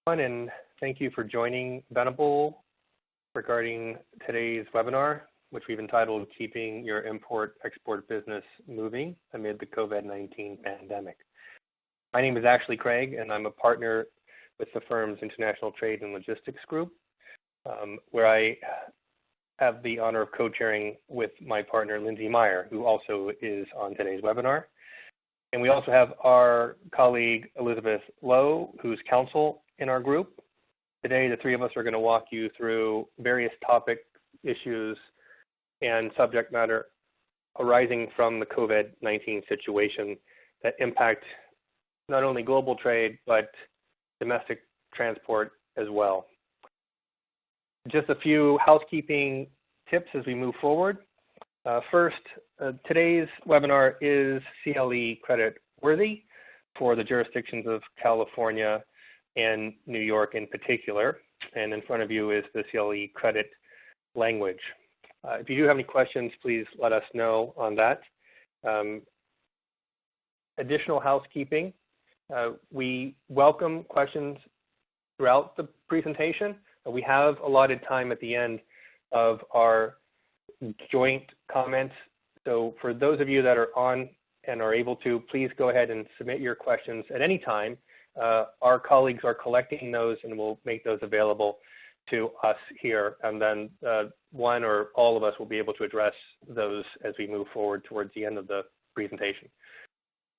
And thank you for joining Venable regarding today's webinar, which we've entitled Keeping Your Import-Export Business Moving Amid the COVID-19 Pandemic. My name is Ashley Craig, and I'm a partner with the firm's International Trade and Logistics Group, where I have the honor of co-chairing with my partner, Lindsay Majeure, who also is on today's webinar. And we also have our colleague, Elizabeth Lowe, who's counsel in our group. Today, the three of us are going to walk you through various topic issues and subject matter arising from the COVID-19 situation that impact not only global trade, but domestic transport as well. Just a few housekeeping tips as we move forward. First, today's webinar is CLE Credit worthy for the jurisdictions of California and New York in particular, and in front of you is the CLE Credit language. If you do have any questions, please let us know on that. Additional housekeeping, we welcome questions throughout the presentation. We have allotted time at the end of our joint comments. So for those of you that are on and are able to, please go ahead and submit your questions at any time. Our colleagues are collecting those and will make those available to us here. And then one or all of us will be able to address those as we move forward towards the end of the presentation.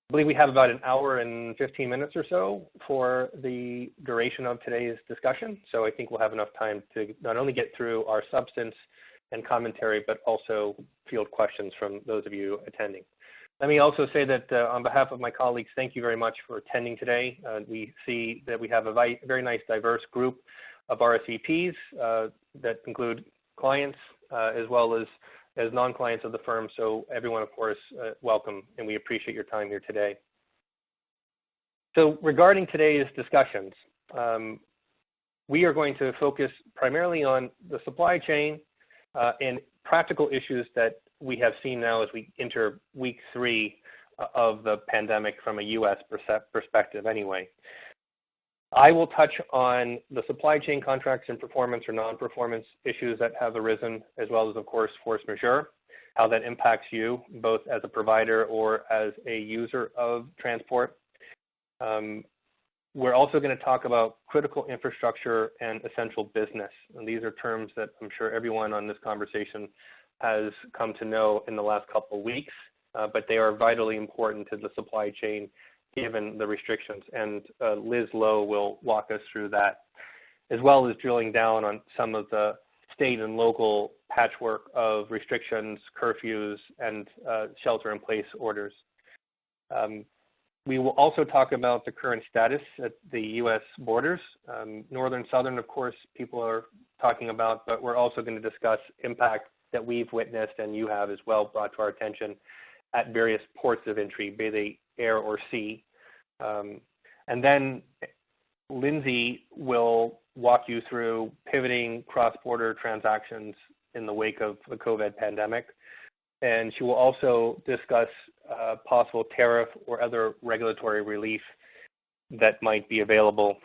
I believe we have about an hour and 15 minutes or so for the duration of today's discussion. So I think we'll have enough time to not only get through our substance and commentary, but also field questions from those of you attending. Let me also say that on behalf of my colleagues, thank you very much for attending today. We see that we have a very nice diverse group of RSVPs that include clients as well as non-clients of the firm. So everyone, of course, welcome, and we appreciate your time here today. So regarding today's discussions, we are going to focus primarily on the supply chain and practical issues that we have seen now as we enter week 3 of the pandemic from a U.S. perspective anyway. I will touch on the supply chain contracts and performance or non-performance issues that have arisen, as well as, of course, force majeure, how that impacts you, both as a provider or as a user of transport. We're also going to talk about critical infrastructure and essential business. And these are terms that I'm sure everyone on this conversation has come to know in the last couple of weeks, but they are vitally important to the supply chain given the restrictions. And Liz Lowe will walk us through that, as well as drilling down on some of the state and local patchwork of restrictions, curfews, and shelter-in-place orders. We will also talk about the current status at the U.S. borders. Northern, southern, of course, people are talking about, but we're also going to discuss impact that we've witnessed and you have as well brought to our attention at various ports of entry, be they air or sea. And then Lindsay will walk you through pivoting cross-border transactions in the wake of the COVID pandemic. And she will also discuss possible tariff or other regulatory relief that might be available.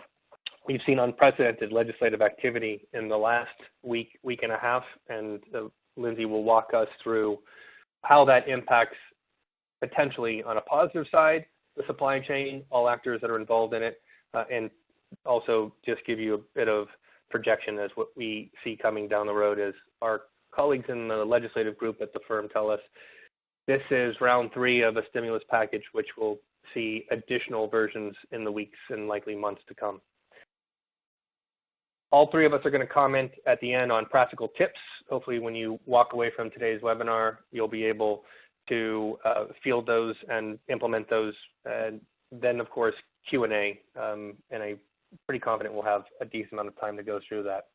We've seen unprecedented legislative activity in the last week and a half, and Lindsay will walk us through how that impacts potentially on a positive side, the supply chain, all actors that are involved in it, and also just give you a bit of projection as what we see coming down the road as our colleagues in the legislative group at the firm tell us. This is round 3 of a stimulus package, which will see additional versions in the weeks and likely months to come. All three of us are going to comment at the end on practical tips. Hopefully when you walk away from today's webinar, you'll be able to field those and implement those. And then, of course, Q&A, and I'm pretty confident we'll have a decent amount of time to go through that.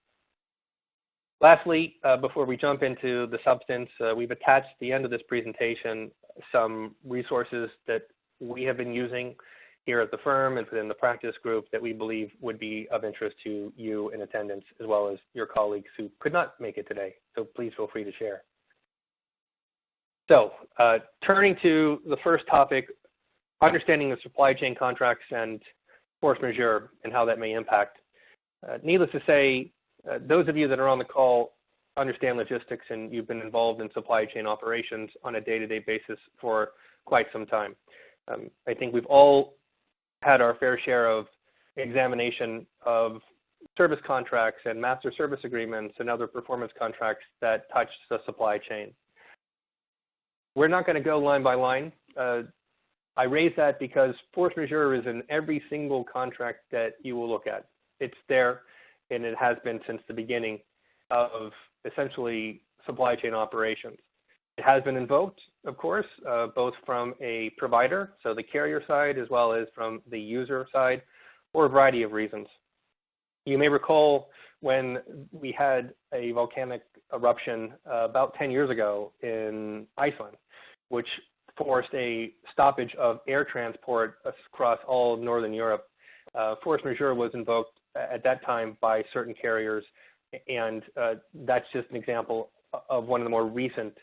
Lastly, before we jump into the substance, we've attached at the end of this presentation some resources that we have been using here at the firm and within the practice group that we believe would be of interest to you in attendance, as well as your colleagues who could not make it today. So please feel free to share. So turning to the first topic, understanding the supply chain contracts and force majeure and how that may impact. Needless to say, those of you that are on the call understand logistics and you've been involved in supply chain operations on a day-to-day basis for quite some time. I think we've all had our fair share of examination of service contracts and master service agreements and other performance contracts that touch the supply chain. We're not going to go line by line. I raise that because force majeure is in every single contract that you will look at. It's there, and it has been since the beginning of essentially supply chain operations. It has been invoked, of course, both from a provider, so the carrier side, as well as from the user side, for a variety of reasons. You may recall when we had a volcanic eruption about 10 years ago in Iceland, which forced a stoppage of air transport across all of Northern Europe. Force majeure was invoked at that time by certain carriers, and that's just an example of one of the more recent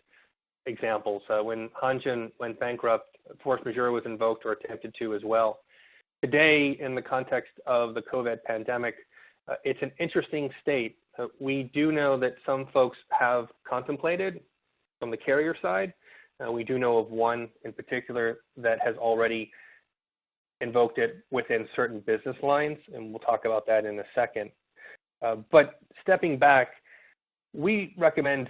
examples. When Hanjin went bankrupt, force majeure was invoked or attempted to as well. Today, in the context of the COVID pandemic, it's an interesting state. We do know that some folks have contemplated from the carrier side. We do know of one in particular that has already invoked it within certain business lines, and we'll talk about that in a second. But stepping back, we recommend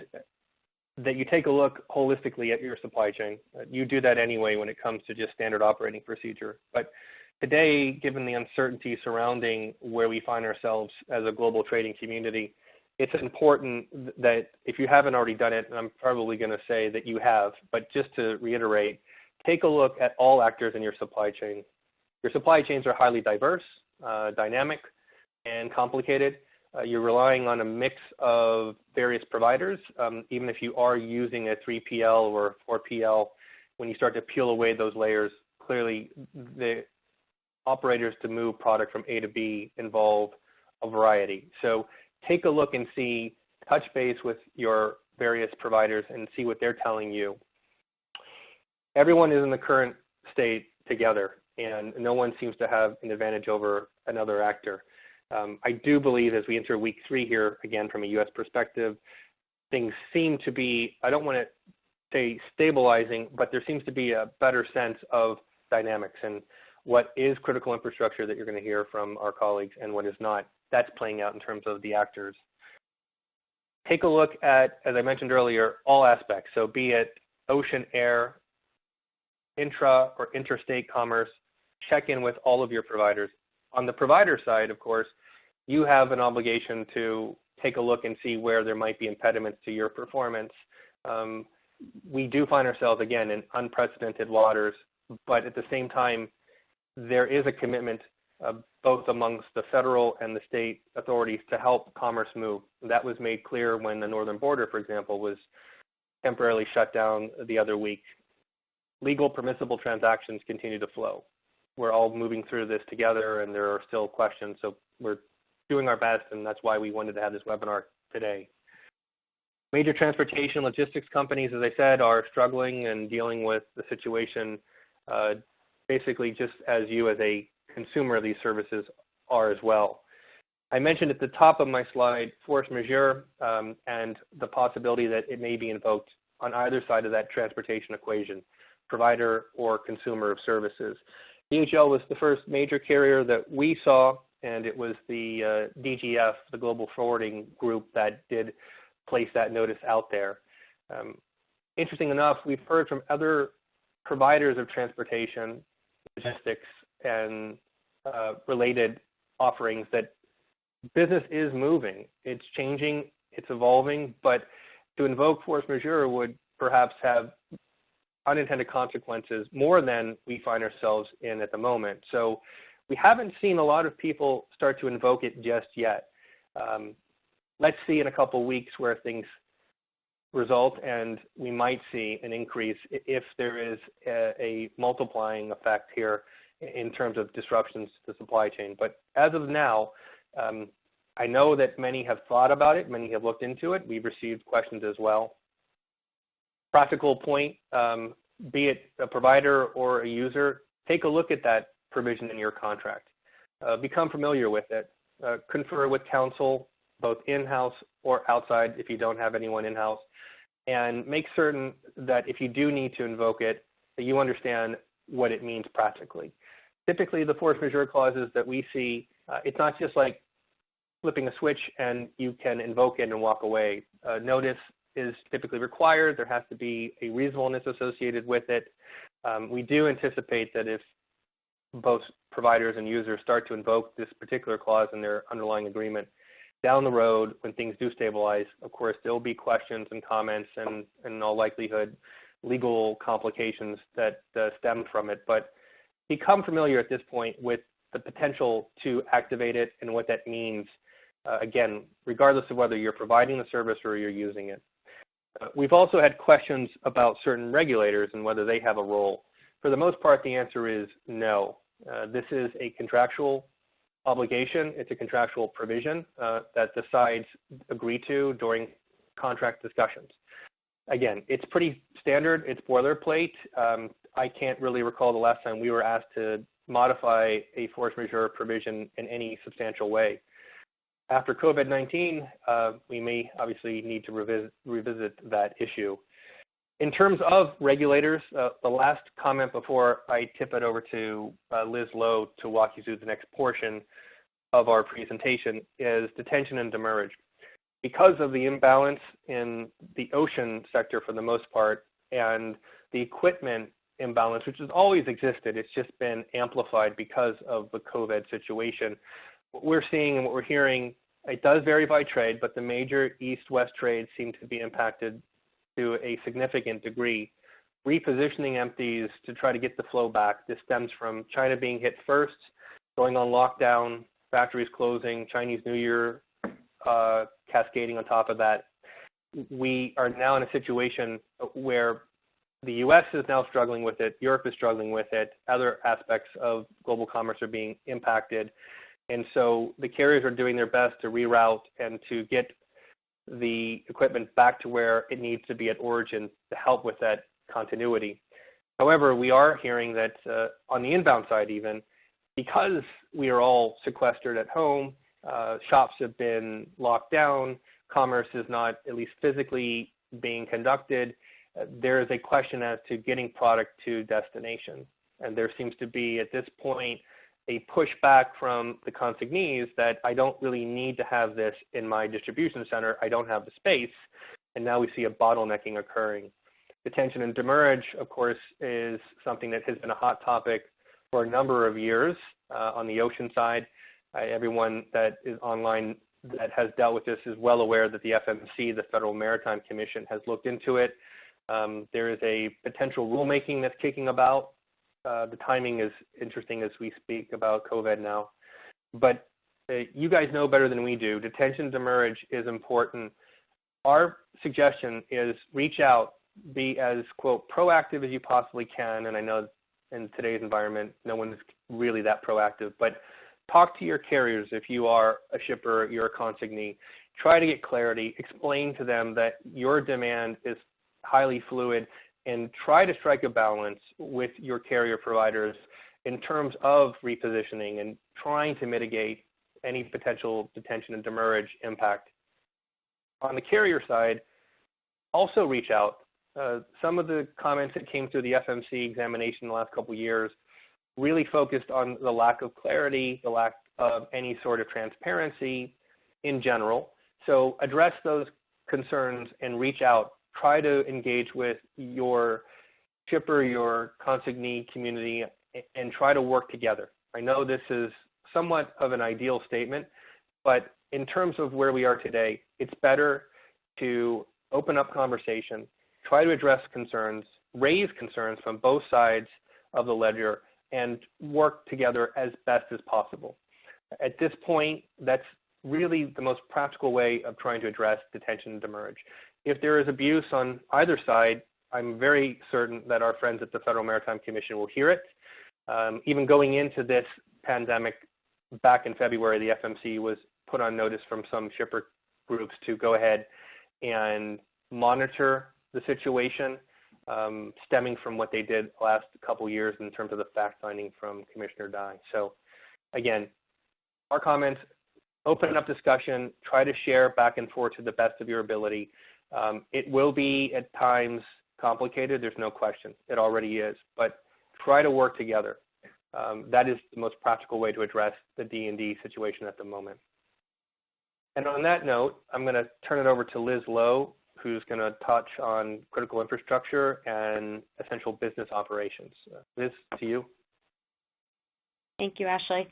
that you take a look holistically at your supply chain. You do that anyway when it comes to just standard operating procedure. But today, given the uncertainty surrounding where we find ourselves as a global trading community, it's important that if you haven't already done it, and I'm probably going to say that you have, but just to reiterate, take a look at all actors in your supply chain. Your supply chains are highly diverse, dynamic, and complicated. You're relying on a mix of various providers. Even if you are using a 3PL or 4PL, when you start to peel away those layers, clearly the operators to move product from A to B involve a variety. So take a look and see, touch base with your various providers and see what they're telling you. Everyone is in the current state together, and no one seems to have an advantage over another actor. I do believe as we enter week 3 here, again, from a U.S. perspective, things seem to be, I don't want to say stabilizing, but there seems to be a better sense of dynamics and what is critical infrastructure that you're going to hear from our colleagues and what is not. That's playing out in terms of the actors. Take a look at, as I mentioned earlier, all aspects. So be it ocean, air, intra or interstate commerce, check in with all of your providers. On the provider side, of course, you have an obligation to take a look and see where there might be impediments to your performance. We do find ourselves, again, in unprecedented waters, but at the same time, there is a commitment both amongst the federal and the state authorities to help commerce move. That was made clear when the northern border, for example, was temporarily shut down the other week. Legal permissible transactions continue to flow. We're all moving through this together, and there are still questions, so we're doing our best, and that's why we wanted to have this webinar today. Major transportation logistics companies, as I said, are struggling and dealing with the situation basically just as you as a consumer of these services are as well. I mentioned at the top of my slide force majeure and the possibility that it may be invoked on either side of that transportation equation, provider or consumer of services. DHL was the first major carrier that we saw, and it was the DGF, the Global Forwarding Group, that did place that notice out there. Interesting enough, we've heard from other providers of transportation, logistics, and related offerings that business is moving. It's changing, it's evolving, but to invoke force majeure would perhaps have unintended consequences more than we find ourselves in at the moment. So we haven't seen a lot of people start to invoke it just yet. Let's see in a couple of weeks where things result, and we might see an increase if there is a multiplying effect here in terms of disruptions to the supply chain. But as of now, I know that many have thought about it, many have looked into it. We've received questions as well. Practical point, be it a provider or a user, take a look at that provision in your contract. Become familiar with it. confer with counsel, both in-house or outside if you don't have anyone in-house, and make certain that if you do need to invoke it, that you understand what it means practically. Typically, the force majeure clauses that we see, it's not just like flipping a switch and you can invoke it and walk away. Notice is typically required. There has to be a reasonableness associated with it. We do anticipate that if both providers and users start to invoke this particular clause in their underlying agreement, down the road, when things do stabilize, of course, there will be questions and comments and in all likelihood, legal complications that stem from it. But become familiar at this point with the potential to activate it and what that means, again, regardless of whether you're providing the service or you're using it. We've also had questions about certain regulators and whether they have a role. For the most part, the answer is no. This is a contractual obligation. It's a contractual provision that the sides agree to during contract discussions. Again, it's pretty standard. It's boilerplate. I can't really recall the last time we were asked to modify a force majeure provision in any substantial way. After COVID-19, we may obviously need to revisit that issue. In terms of regulators, the last comment before I tip it over to Liz Lowe to walk you through the next portion of our presentation is detention and demurrage. Because of the imbalance in the ocean sector for the most part and the equipment imbalance, which has always existed, it's just been amplified because of the COVID situation. What we're seeing and what we're hearing, it does vary by trade, but the major east-west trades seem to be impacted to a significant degree. Repositioning empties to try to get the flow back. This stems from China being hit first, going on lockdown, factories closing, Chinese New Year cascading on top of that. We are now in a situation where the U.S. is now struggling with it, Europe is struggling with it, other aspects of global commerce are being impacted. And so the carriers are doing their best to reroute and to get the equipment back to where it needs to be at origin to help with that continuity. However, we are hearing that on the inbound side even, because we are all sequestered at home, shops have been locked down, commerce is not at least physically being conducted, there is a question as to getting product to destination. And there seems to be at this point a pushback from the consignees that I don't really need to have this in my distribution center. I don't have the space. And now we see a bottlenecking occurring. Detention and demurrage, of course, is something that has been a hot topic for a number of years on the ocean side. Everyone that is online that has dealt with this is well aware that the FMC, the Federal Maritime Commission, has looked into it. There is a potential rulemaking that's kicking about. The timing is interesting as we speak about COVID now. But you guys know better than we do. Detention demurrage is important. Our suggestion is reach out, be as, quote, proactive as you possibly can. And I know in today's environment, no one's really that proactive. But talk to your carriers if you are a shipper, you're a consignee. Try to get clarity. Explain to them that your demand is highly fluid, and try to strike a balance with your carrier providers in terms of repositioning and trying to mitigate any potential detention and demurrage impact. On the carrier side, also reach out. Some of the comments that came through the FMC examination in the last couple of years really focused on the lack of clarity, the lack of any sort of transparency in general. So address those concerns and reach out. Try to engage with your shipper, your consignee community, and try to work together. I know this is somewhat of an ideal statement, but in terms of where we are today, it's better to open up conversation, try to address concerns, raise concerns from both sides of the ledger, and work together as best as possible. At this point, that's really the most practical way of trying to address detention and demurrage. If there is abuse on either side, I'm very certain that our friends at the Federal Maritime Commission will hear it. Even going into this pandemic, back in February, the FMC was put on notice from some shipper groups to go ahead and monitor the situation, stemming from what they did the last couple years in terms of the fact-finding from Commissioner Dye. So again, our comments open up discussion, try to share back and forth to the best of your ability. It will be at times complicated, there's no question. It already is, but try to work together. That is the most practical way to address the D&D situation at the moment. And on that note, I'm going to turn it over to Liz Lowe, who's going to touch on critical infrastructure and essential business operations. Liz, to you. Thank you, Ashley.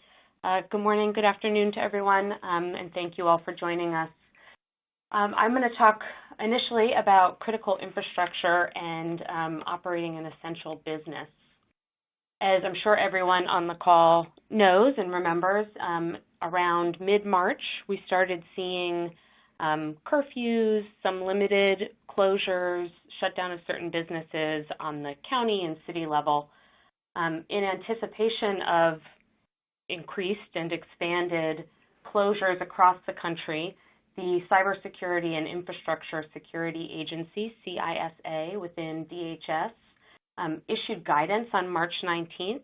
Good morning, good afternoon to everyone, and thank you all for joining us. I'm going to talk initially about critical infrastructure and operating an essential business. As I'm sure everyone on the call knows and remembers, around mid-March, we started seeing curfews, some limited closures, shutdown of certain businesses on the county and city level in anticipation of increased and expanded closures across the country. The Cybersecurity and Infrastructure Security Agency, CISA, within DHS, issued guidance on March 19th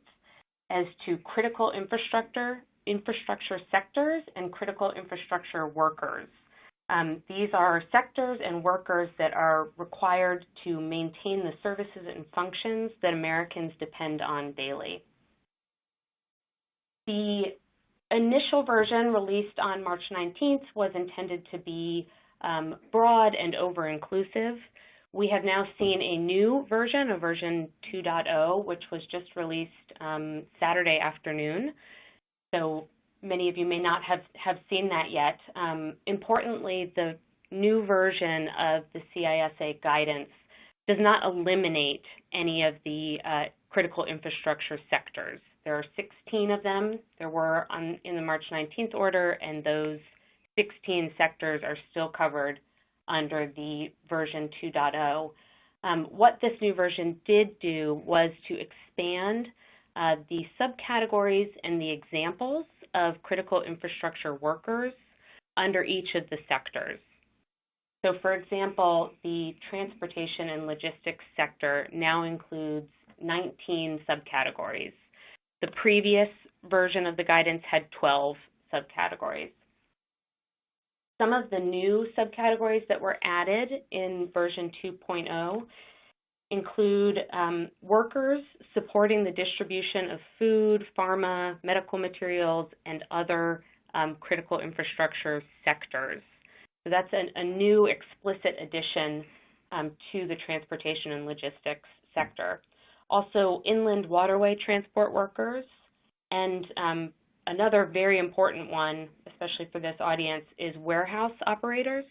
as to critical infrastructure sectors and critical infrastructure workers. These are sectors and workers that are required to maintain the services and functions that Americans depend on daily. The initial version released on March 19th was intended to be broad and over-inclusive. We have now seen a new version, a version 2.0, which was just released Saturday afternoon. So many of you may not have seen that yet. Importantly, the new version of the CISA guidance does not eliminate any of the critical infrastructure sectors. There are 16 of them. There were in the March 19th order, and those 16 sectors are still covered under the version 2.0. What this new version did do was to expand the subcategories and the examples of critical infrastructure workers under each of the sectors. So, for example, the transportation and logistics sector now includes 19 subcategories. The previous version of the guidance had 12 subcategories. Some of the new subcategories that were added in version 2.0 include workers supporting the distribution of food, pharma, medical materials, and other critical infrastructure sectors. So that's a new explicit addition to the transportation and logistics sector. Also, inland waterway transport workers, and another very important one, especially for this audience, is warehouse operators.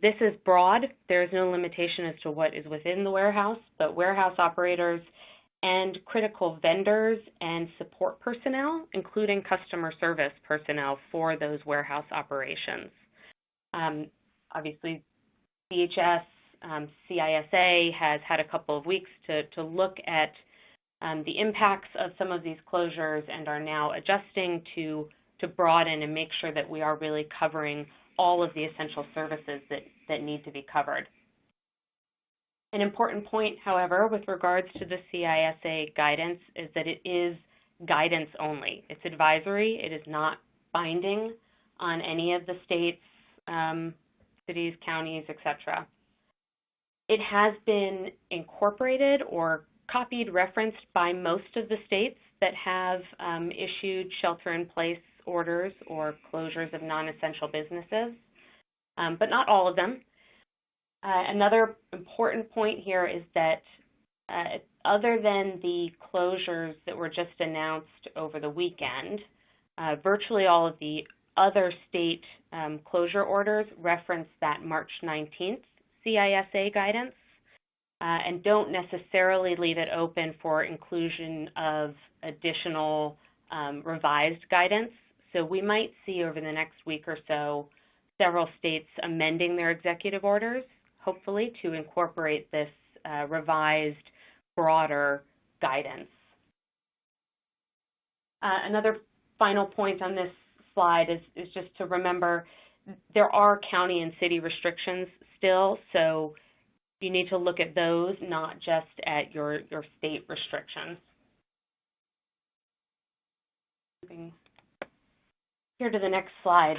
This is broad. There is no limitation as to what is within the warehouse, but warehouse operators and critical vendors and support personnel, including customer service personnel for those warehouse operations. Obviously, DHS, CISA has had a couple of weeks to look at the impacts of some of these closures and are now adjusting to broaden and make sure that we are really covering all of the essential services that need to be covered. An important point, however, with regards to the CISA guidance is that it is guidance only. It's advisory. It is not binding on any of the states, cities, counties, etc. It has been incorporated or copied, referenced by most of the states that have issued shelter-in-place orders or closures of non-essential businesses, but not all of them. Another important point here is that other than the closures that were just announced over the weekend, virtually all of the other state closure orders reference that March 19th CISA guidance and don't necessarily leave it open for inclusion of additional revised guidance. So we might see over the next week or so several states amending their executive orders, hopefully to incorporate this revised, broader guidance. Another final point on this slide is just to remember there are county and city restrictions still, so you need to look at those, not just at your state restrictions. here to the next slide.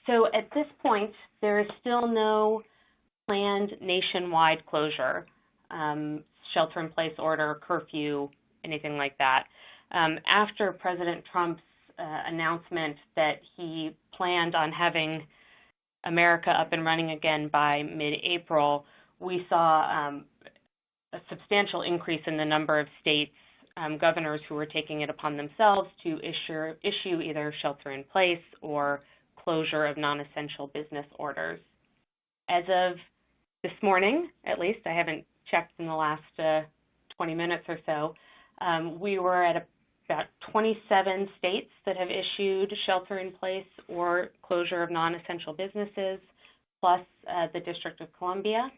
So at this point, there is still no planned nationwide closure, shelter-in-place order, curfew, anything like that. After President Trump's announcement that he planned on having America up and running again by mid-April, we saw a substantial increase in the number of states, governors who were taking it upon themselves to issue either shelter-in-place or closure of non-essential business orders. As of this morning, at least, I haven't checked in the last 20 minutes or so, we were at about 27 states that have issued shelter-in-place or closure of non-essential businesses, plus the District of Columbia.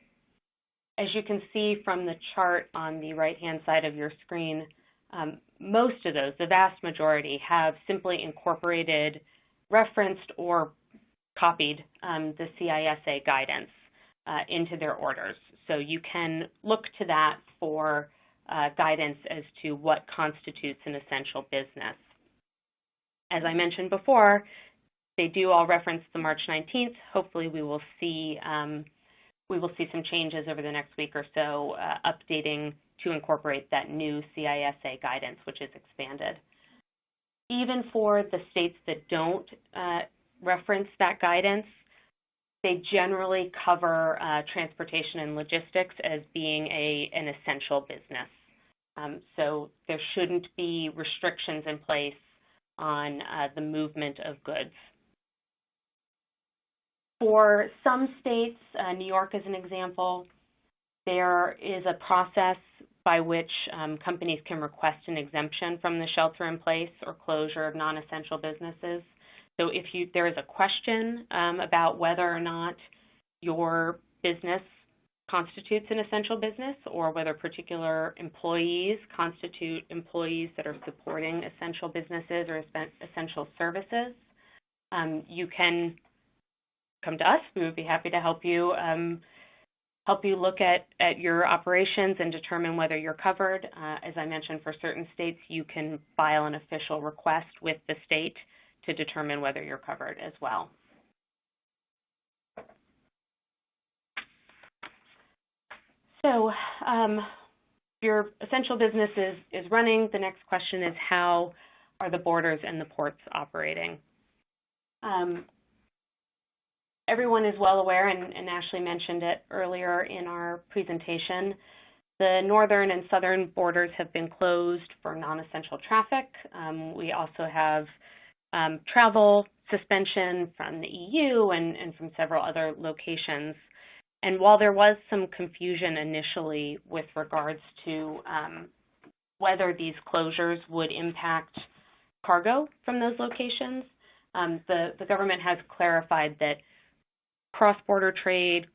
As you can see from the chart on the right-hand side of your screen, most of those, the vast majority, have simply incorporated, referenced, or copied the CISA guidance into their orders. So you can look to that for guidance as to what constitutes an essential business. As I mentioned before, they do all reference the March 19th. Hopefully we will see some changes over the next week or so, updating to incorporate that new CISA guidance, which is expanded. Even for the states that don't reference that guidance, they generally cover transportation and logistics as being an essential business. So there shouldn't be restrictions in place on the movement of goods. For some states, New York is an example, there is a process by which companies can request an exemption from the shelter-in-place or closure of non-essential businesses. So if there is a question about whether or not your business constitutes an essential business or whether particular employees constitute employees that are supporting essential businesses or essential services, you can come to us. We would be happy to help you look at your operations and determine whether you're covered. As I mentioned, for certain states, you can file an official request with the state to determine whether you're covered as well. So your essential business is running. The next question is, how are the borders and the ports operating? Everyone is well aware, and Ashley mentioned it earlier in our presentation, the northern and southern borders have been closed for non-essential traffic. We also have travel suspension from the EU and from several other locations. And while there was some confusion initially with regards to whether these closures would impact cargo from those locations, the government has clarified that cross-border trade,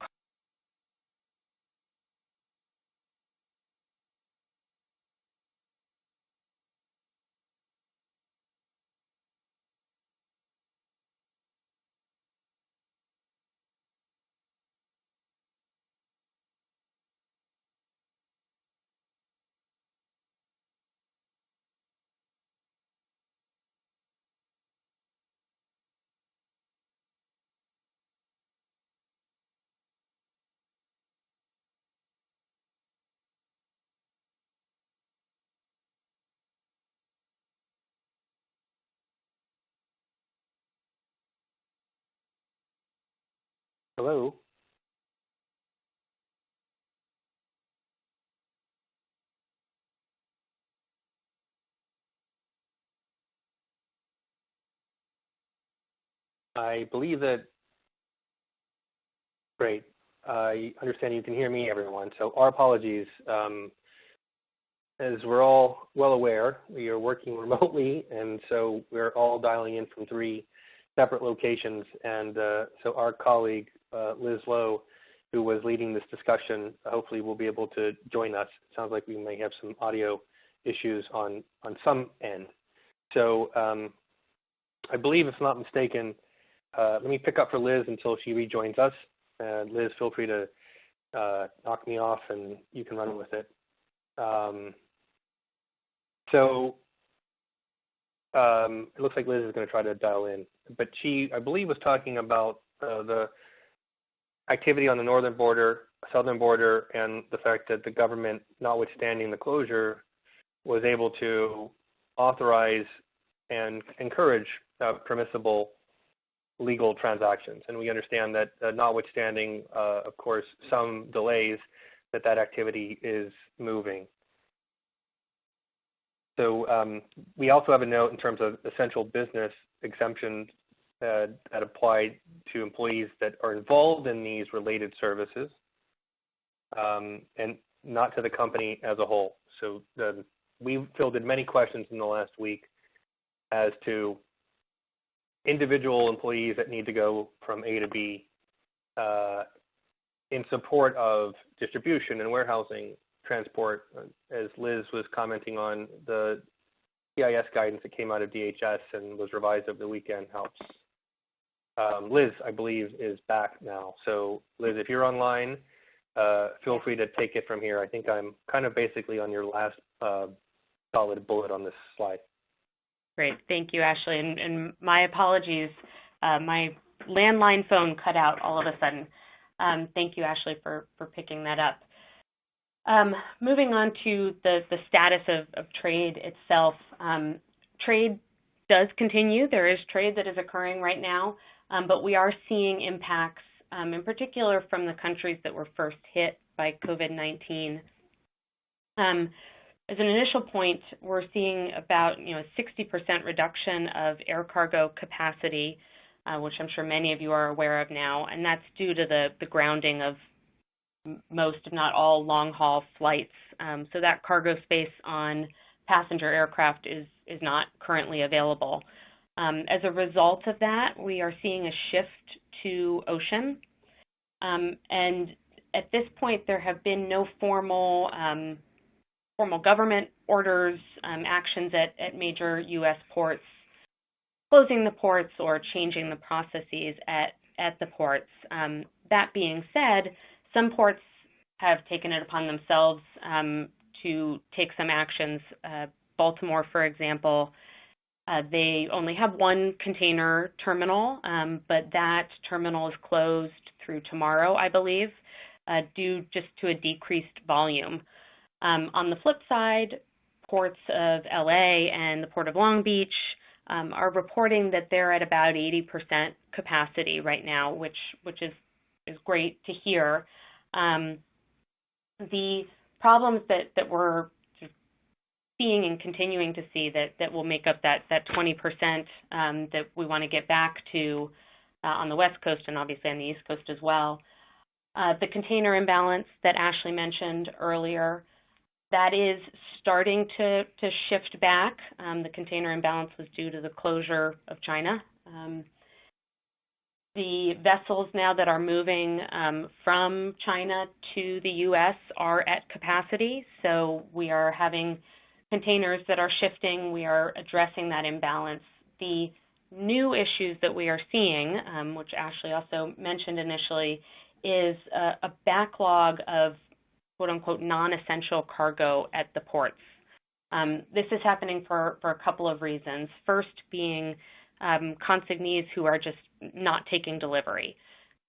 Hello? I believe that, great. I understand you can hear me, everyone. So our apologies. As we're all well aware, we are working remotely, and so we're all dialing in from 3 separate locations. And so our colleague, Liz Lowe, who was leading this discussion, hopefully will be able to join us. It sounds like we may have some audio issues on some end. So I believe, if I'm not mistaken, let me pick up for Liz until she rejoins us. Liz, feel free to knock me off and you can run with it. So it looks like Liz is going to try to dial in, but she, I believe, was talking about the activity on the northern border, southern border, and the fact that the government, notwithstanding the closure, was able to authorize and encourage permissible legal transactions. And we understand that notwithstanding, of course, some delays, that activity is moving. So we also have a note in terms of essential business exemptions that apply to employees that are involved in these related services, and not to the company as a whole. So we fielded many questions in the last week as to individual employees that need to go from A to B in support of distribution and warehousing, transport, as Liz was commenting on the CIS guidance that came out of DHS and was revised over the weekend helps. Liz, I believe, is back now. So Liz, if you're online, feel free to take it from here. I think I'm kind of basically on your last solid bullet on this slide. Great, thank you, Ashley. And my apologies, my landline phone cut out all of a sudden. Thank you, Ashley, for picking that up. Moving on to the status of trade itself. Trade does continue. There is trade that is occurring right now, but we are seeing impacts, in particular from the countries that were first hit by COVID-19. As an initial point, we're seeing about 60% reduction of air cargo capacity, which I'm sure many of you are aware of now, and that's due to the grounding of most, if not all, long-haul flights. So that cargo space on passenger aircraft is not currently available. As a result of that, we are seeing a shift to ocean. And at this point, there have been no formal government orders, actions at major U.S. ports, closing the ports or changing the processes at the ports. That being said, some ports have taken it upon themselves to take some actions. Baltimore, for example, they only have one container terminal, but that terminal is closed through tomorrow, I believe, due just to a decreased volume. On the flip side, ports of LA and the Port of Long Beach are reporting that they're at about 80% capacity right now, which is great to hear. The problems that we're seeing and continuing to see that will make up that 20% that we want to get back to on the West Coast and obviously on the East Coast as well. The container imbalance that Ashley mentioned earlier, that is starting to shift back. The container imbalance was due to the closure of China. The vessels now that are moving from China to the U.S. are at capacity, so we are having containers that are shifting. We are addressing that imbalance. The new issues that we are seeing, which Ashley also mentioned initially, is a backlog of quote-unquote non-essential cargo at the ports. This is happening for a couple of reasons. First being consignees who are just not taking delivery.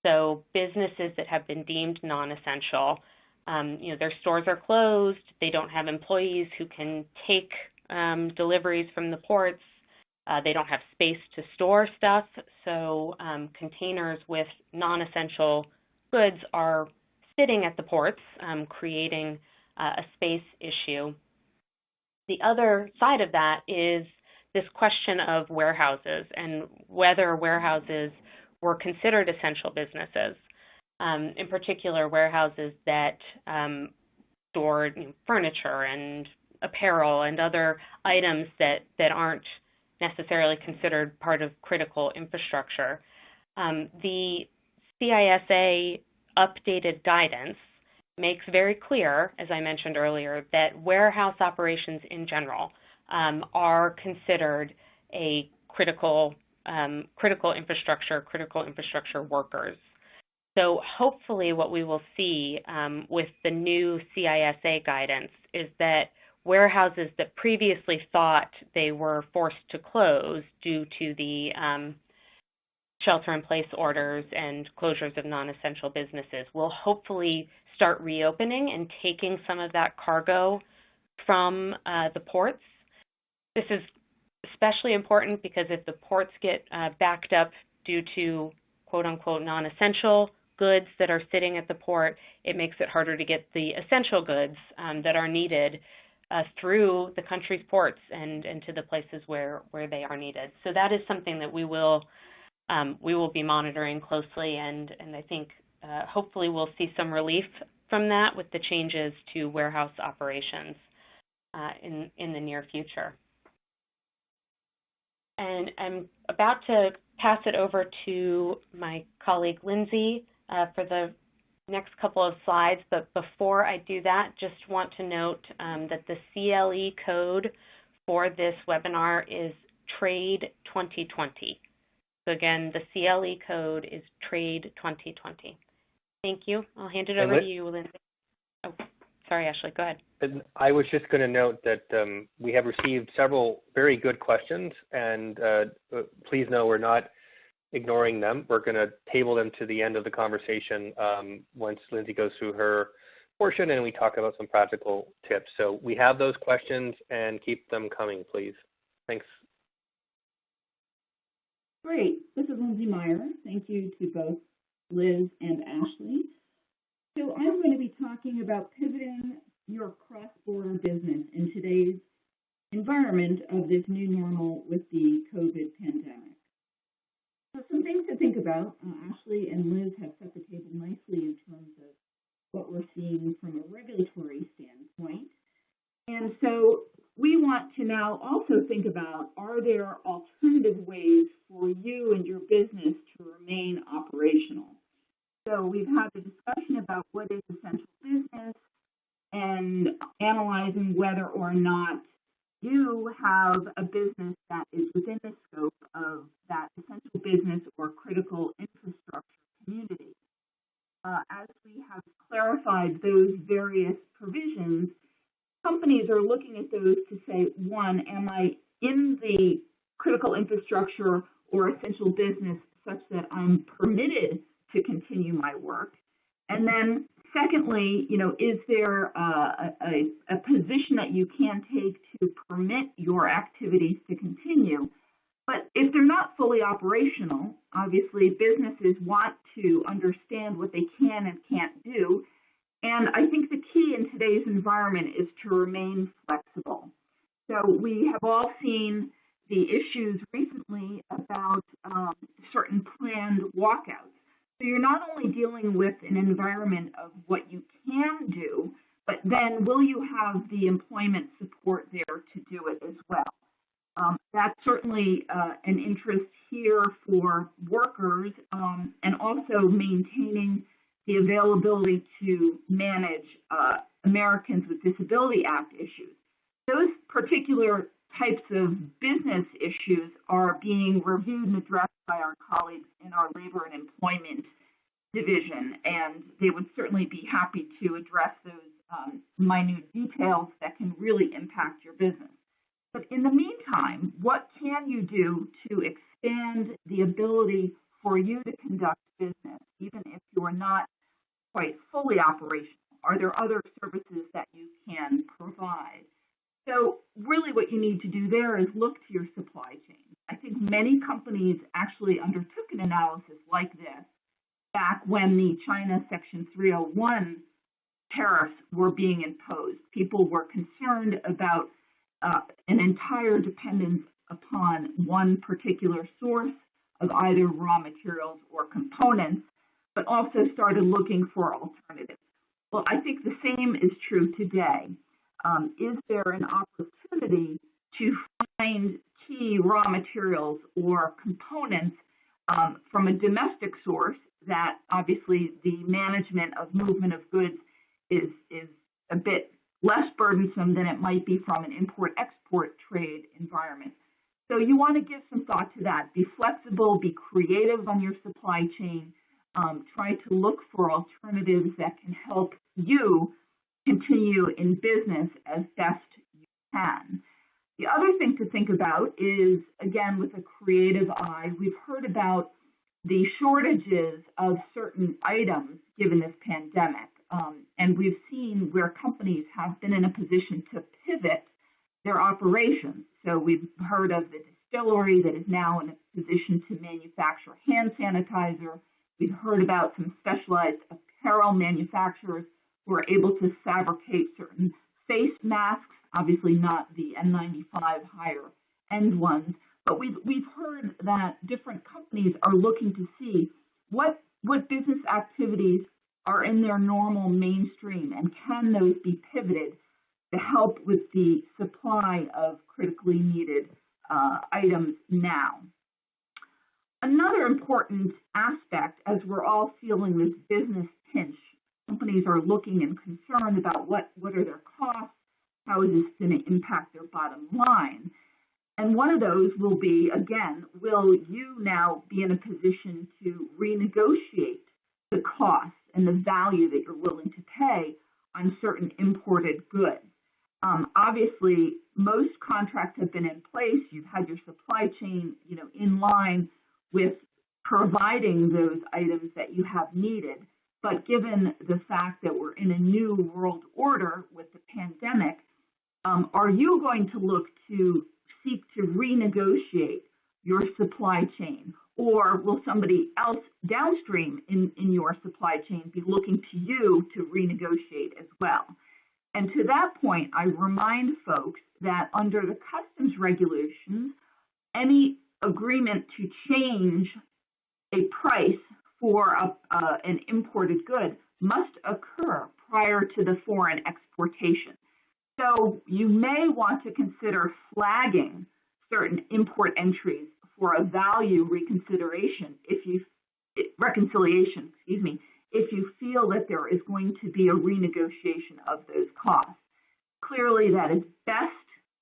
So businesses that have been deemed non-essential, their stores are closed, they don't have employees who can take deliveries from the ports, they don't have space to store stuff, so containers with non-essential goods are sitting at the ports, creating a space issue. The other side of that is this question of warehouses and whether warehouses were considered essential businesses. In particular, warehouses that stored furniture and apparel and other items that aren't necessarily considered part of critical infrastructure. The CISA updated guidance makes very clear, as I mentioned earlier, that warehouse operations in general are considered a critical infrastructure workers. So hopefully what we will see with the new CISA guidance is that warehouses that previously thought they were forced to close due to the shelter-in-place orders and closures of non-essential businesses will hopefully start reopening and taking some of that cargo from the ports. This is especially important because if the ports get backed up due to quote-unquote non-essential goods that are sitting at the port, it makes it harder to get the essential goods that are needed through the country's ports and to the places where they are needed. So that is something that we will be monitoring closely, and I think hopefully we'll see some relief from that with the changes to warehouse operations in the near future. And I'm about to pass it over to my colleague Lindsay for the next couple of slides, but before I do that, just want to note that the CLE code for this webinar is Trade 2020. So again, the CLE code is Trade 2020. Thank you. I'll hand it over to you, Lindsay. Oh, sorry, Ashley, go ahead. And I was just going to note that we have received several very good questions, and please know we're not ignoring them. We're going to table them to the end of the conversation once Lindsay goes through her portion and we talk about some practical tips. So we have those questions, and keep them coming, please. Thanks. Great. This is Lindsay Majeure. Thank you to both Liz and Ashley. So I'm going to be talking about pivoting your cross-border business in today's environment of this new normal with the COVID pandemic. So some things to think about. Ashley and Liz have set the table nicely in terms of what we're seeing from a regulatory standpoint. And so we want to now also think about, are there alternative ways for you and your business to remain operational? So we've had a discussion about what is essential business and analyzing whether or not you have a business that is within the scope of that essential business or critical infrastructure community. As we have clarified those various provisions, companies are looking at those to say, one, am I in the critical infrastructure or essential business such that I'm permitted to continue my work? And then secondly, is there a position that you can take to permit your activities to continue? But if they're not fully operational, obviously businesses want to understand what they can and can't do. And I think the key in today's environment is to remain flexible. So we have all seen the issues recently about certain planned walkouts. So you're not only dealing with an environment of what you can do, but then will you have the employment support there to do it as well? That's certainly an interest here for workers and also maintaining the availability to manage Americans with Disability Act issues. Those particular types of business issues are being reviewed and addressed by our colleagues in our Labor and Employment Division, and they would certainly be happy to address those minute details that can really impact your business. But in the meantime, what can you do to expand the ability for you to conduct business, even if you are not quite fully operational? Are there other services that you can provide? So really what you need to do there is look to your supply chain. I think many companies actually undertook an analysis like this back when the China Section 301 tariffs were being imposed. People were concerned about an entire dependence upon one particular source of either raw materials or components, but also started looking for alternatives. Well, I think the same is true today. Is there an opportunity to find key raw materials or components from a domestic source that obviously the management of movement of goods is a bit less burdensome than it might be from an import-export trade environment? So you want to give some thought to that. Be flexible, be creative on your supply chain. Try to look for alternatives that can help you continue in business as best can. The other thing to think about is, again, with a creative eye, we've heard about the shortages of certain items given this pandemic. And we've seen where companies have been in a position to pivot their operations. So we've heard of the distillery that is now in a position to manufacture hand sanitizer. We've heard about some specialized apparel manufacturers who are able to fabricate certain face masks, obviously not the N95 higher end ones, but we've heard that different companies are looking to see what business activities are in their normal mainstream, and can those be pivoted to help with the supply of critically needed items now. Another important aspect, as we're all feeling this business pinch, companies are looking and concerned about what are their costs, how is this going to impact their bottom line. And one of those will be, again, will you now be in a position to renegotiate the costs and the value that you're willing to pay on certain imported goods? Obviously, most contracts have been in place. You've had your supply chain, in line with providing those items that you have needed. But given the fact that we're in a new world order with the pandemic, are you going to look to seek to renegotiate your supply chain? Or will somebody else downstream in your supply chain be looking to you to renegotiate as well? And to that point, I remind folks that under the customs regulations, any agreement to change a price for an imported good must occur prior to the foreign exportation. So you may want to consider flagging certain import entries for a value reconciliation if you feel that there is going to be a renegotiation of those costs. Clearly, that is best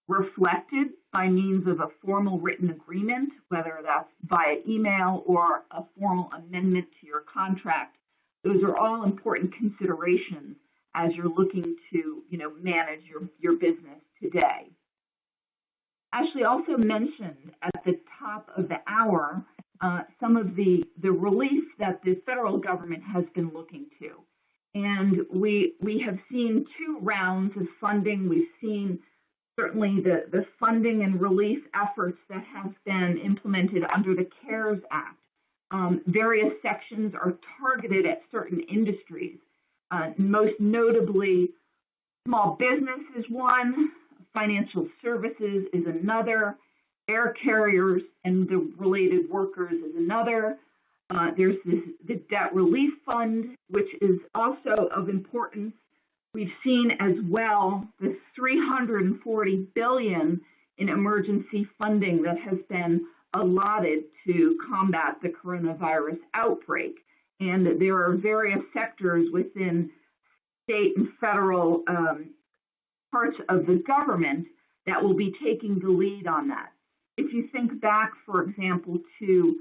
reflected by means of a formal written agreement, whether that's via email or a formal amendment to your contract. Those are all important considerations as you're looking to, manage your business today. Ashley also mentioned at the top of the hour some of the relief that the federal government has been looking to. And we have seen 2 rounds of funding. We've seen certainly the funding and relief efforts that have been implemented under the CARES Act. Various sections are targeted at certain industries. Most notably, small business is one, financial services is another, air carriers and the related workers is another. There's the debt relief fund, which is also of importance. We've seen as well the $340 billion in emergency funding that has been allotted to combat the coronavirus outbreak. And there are various sectors within state and federal parts of the government that will be taking the lead on that. If you think back, for example, to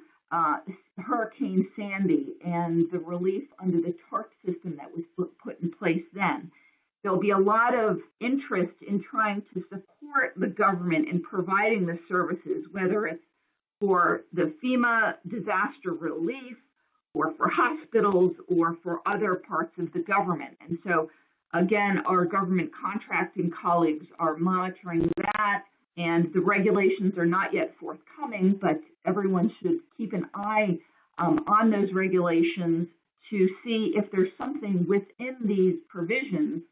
Hurricane Sandy and the relief under the TARP system that was put in place then, there'll be a lot of interest in trying to support the government in providing the services, whether it's for the FEMA disaster relief or for hospitals or for other parts of the government. And so, again, our government contracting colleagues are monitoring that, and the regulations are not yet forthcoming, but everyone should keep an eye on those regulations to see if there's something within these provisions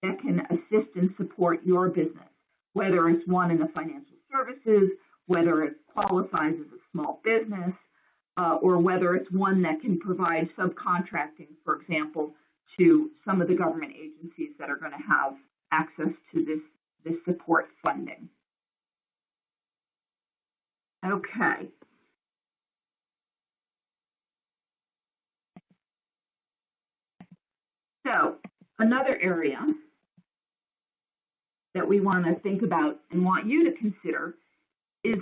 that can assist and support your business, whether it's one in the financial services, whether it qualifies as a small business, or whether it's one that can provide subcontracting, for example, to some of the government agencies that are going to have access to this support funding. Okay. So another area that we want to think about and want you to consider is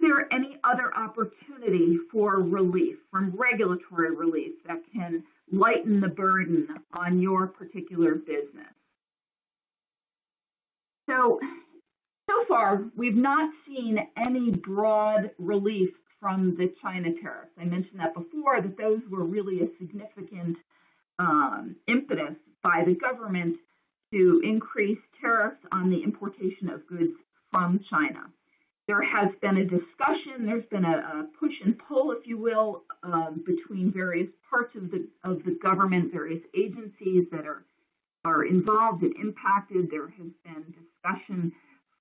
there any other opportunity for relief, from regulatory relief, that can lighten the burden on your particular business? So So far, we've not seen any broad relief from the China tariffs. I mentioned that before, that those were really a significant impetus by the government to increase tariffs on the importation of goods from China. There has been a discussion, there's been a push and pull, if you will, between various parts of the government, various agencies that are involved and impacted. There has been discussion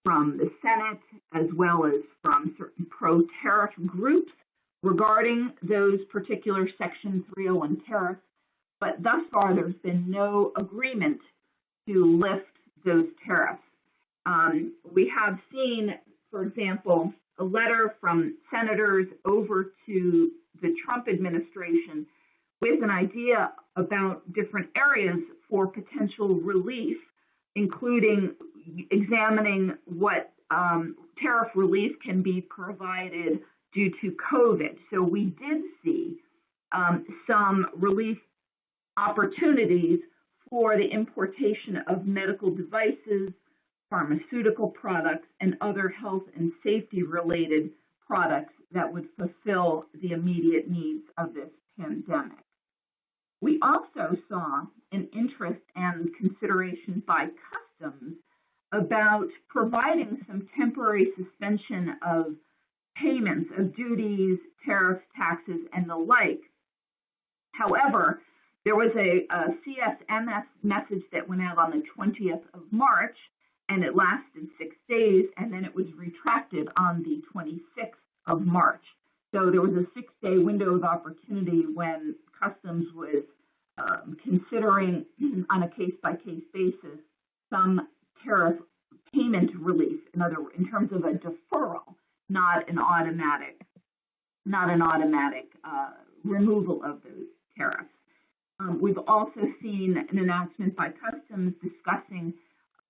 from the Senate as well as from certain pro-tariff groups regarding those particular Section 301 tariffs, but thus far there's been no agreement to lift those tariffs. We have seen, for example, a letter from senators over to the Trump administration with an idea about different areas for potential relief, including examining what tariff relief can be provided due to COVID. So we did see some relief opportunities for the importation of medical devices, pharmaceutical products, and other health and safety related products that would fulfill the immediate needs of this pandemic. We also saw an interest and consideration by customs about providing some temporary suspension of payments of duties, tariffs, taxes, and the like. However, there was a CSMS message that went out on the 20th of March, and it lasted 6 days, and then it was retracted on the 26th of March. So there was a 6-day window of opportunity when Customs was considering on a case-by-case basis some tariff payment relief, in terms of a deferral, not an automatic removal of those tariffs. We've also seen an announcement by Customs discussing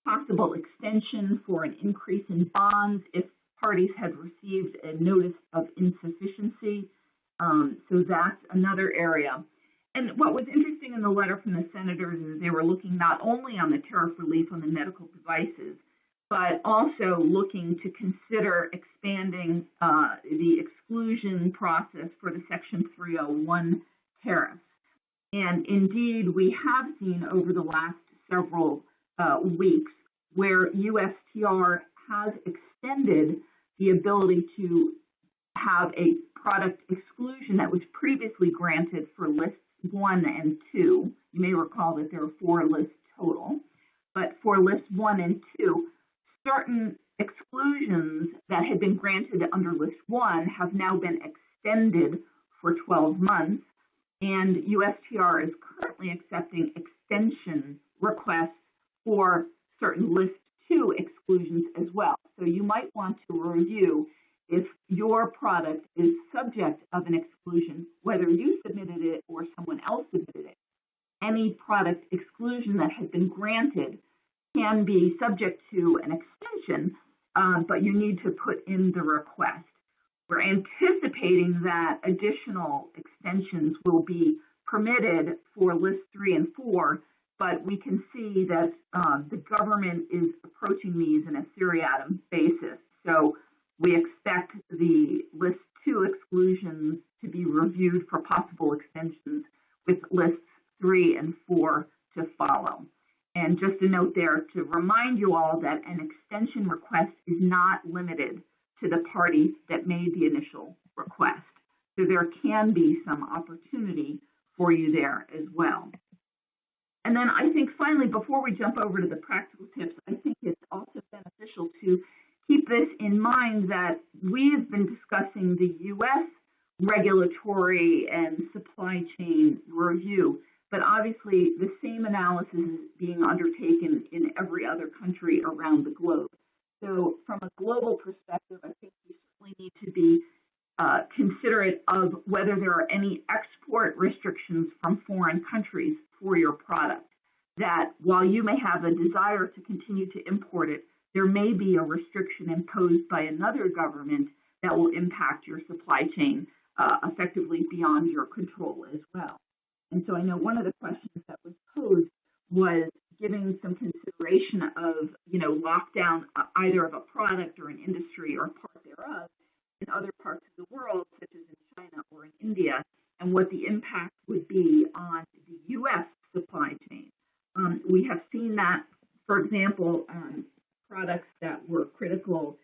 possible extension for an increase in bonds if parties had received a notice of insufficiency. So that's another area. And what was interesting in the letter from the senators is they were looking not only on the tariff relief on the medical devices, but also looking to consider expanding the exclusion process for the Section 301 tariffs. And indeed, we have seen over the last several weeks where USTR has extended the ability to have a product exclusion that was previously granted for lists 1 and 2. You may recall that there are 4 lists total, but for lists 1 and 2, certain exclusions that had been granted under list 1 have now been extended for 12 months, and USTR is currently accepting extension requests for certain list 2 exclusions as well. So you might want to review if your product is subject of an exclusion, whether you submitted it or someone else submitted it. Any product exclusion that has been granted can be subject to an extension, but you need to put in the request. We're anticipating that additional extensions will be permitted for lists 3 and 4, but we can see that the government is approaching these in a seriatim basis. So we expect the list 2 exclusions to be reviewed for possible extensions with lists 3 and 4 to follow. And just a note there to remind you all that an extension request is not limited to the party that made the initial request. So there can be some opportunity for you there as well. And then I think finally, before we jump over to the practical tips, I think it's also beneficial to keep this in mind that we've been discussing the U.S. regulatory and supply chain review, but obviously the same analysis is being undertaken in every other country around the globe. So from a global perspective, I think we certainly need to be considerate of whether there are any export restrictions from foreign countries for your product, that while you may have a desire to continue to import it, there may be a restriction imposed by another government that will impact your supply chain effectively beyond your control as well. And so I know one of the questions that was posed was, giving some consideration of, lockdown either of a product or an industry or a part thereof in other parts of the world, such as in China or in India, and what the impact would be on the U.S. supply chain. We have seen that, for example, products that were critical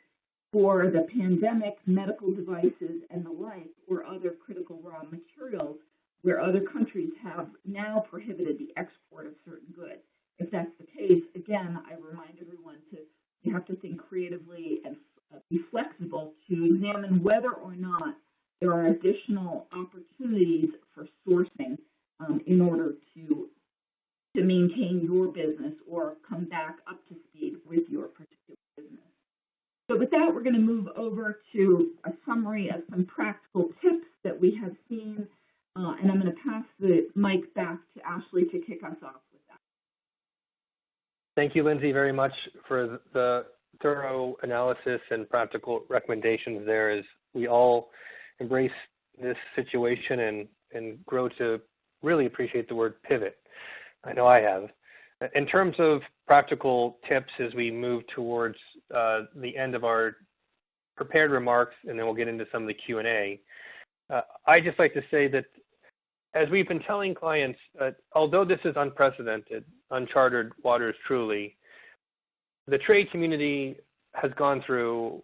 for the pandemic, medical devices and the like, or other critical raw materials, where other countries have now prohibited the export of certain goods. If that's the case, again, I remind everyone you have to think creatively and be flexible to examine whether or not there are additional opportunities for sourcing in order to maintain your business or come back up to speed with your particular business. So with that, we're going to move over to a summary of some practical tips that we have seen, and I'm going to pass the mic back to Ashley to kick us off with that. Thank you, Lindsay, very much for the thorough analysis and practical recommendations there as we all embrace this situation and grow to really appreciate the word pivot. I know I have. In terms of practical tips as we move towards the end of our prepared remarks, and then we'll get into some of the Q&A, I'd just like to say that as we've been telling clients, although this is unprecedented, uncharted waters truly, the trade community has gone through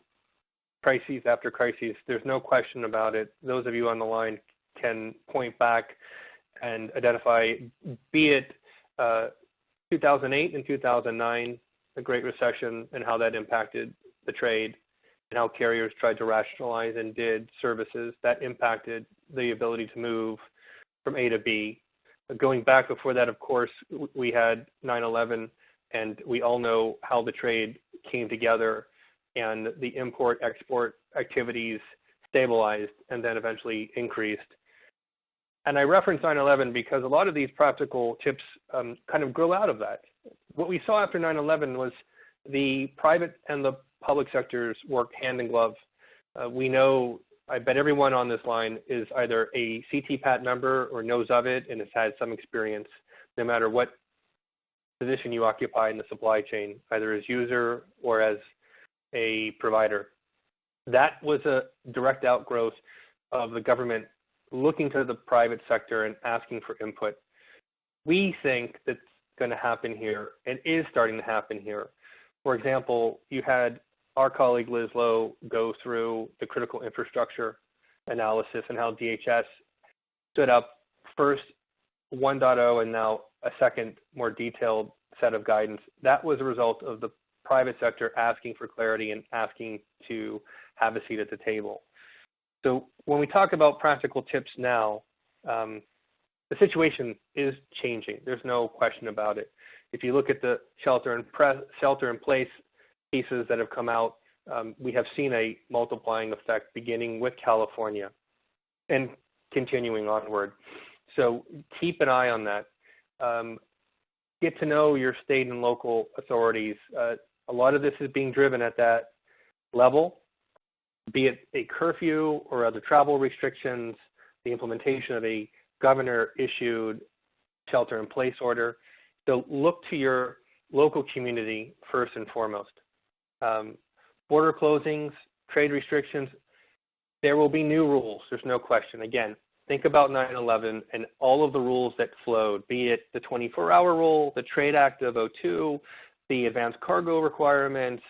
crises after crises. There's no question about it. Those of you on the line can point back and identify, be it 2008 and 2009, the Great Recession, and how that impacted the trade, and how carriers tried to rationalize and did services that impacted the ability to move from A to B. Going back before that, of course, we had 9/11, and we all know how the trade came together and the import-export activities stabilized and then eventually increased. And I reference 9/11 because a lot of these practical tips kind of grow out of that. What we saw after 9/11 was the private and the public sectors work hand in glove. We know, I bet everyone on this line is either a CTPAT member or knows of it and has had some experience, no matter what position you occupy in the supply chain, either as user or as a provider. That was a direct outgrowth of the government looking to the private sector and asking for input. We think that's going to happen here and is starting to happen here. For example, you had our colleague Liz Lowe go through the critical infrastructure analysis and how DHS stood up first 1.0 and now a second, more detailed set of guidance. That was a result of the private sector asking for clarity and asking to have a seat at the table. So when we talk about practical tips now, the situation is changing. There's no question about it. If you look at the shelter in place pieces that have come out, we have seen a multiplying effect beginning with California and continuing onward. So keep an eye on that. Get to know your state and local authorities. A lot of this is being driven at that level, be it a curfew or other travel restrictions, the implementation of a governor-issued shelter-in-place order. So look to your local community first and foremost. Border closings, trade restrictions, there will be new rules. There's no question. Again, think about 9/11 and all of the rules that flowed, be it the 24-hour rule, the Trade Act of 2002, the advanced cargo requirements,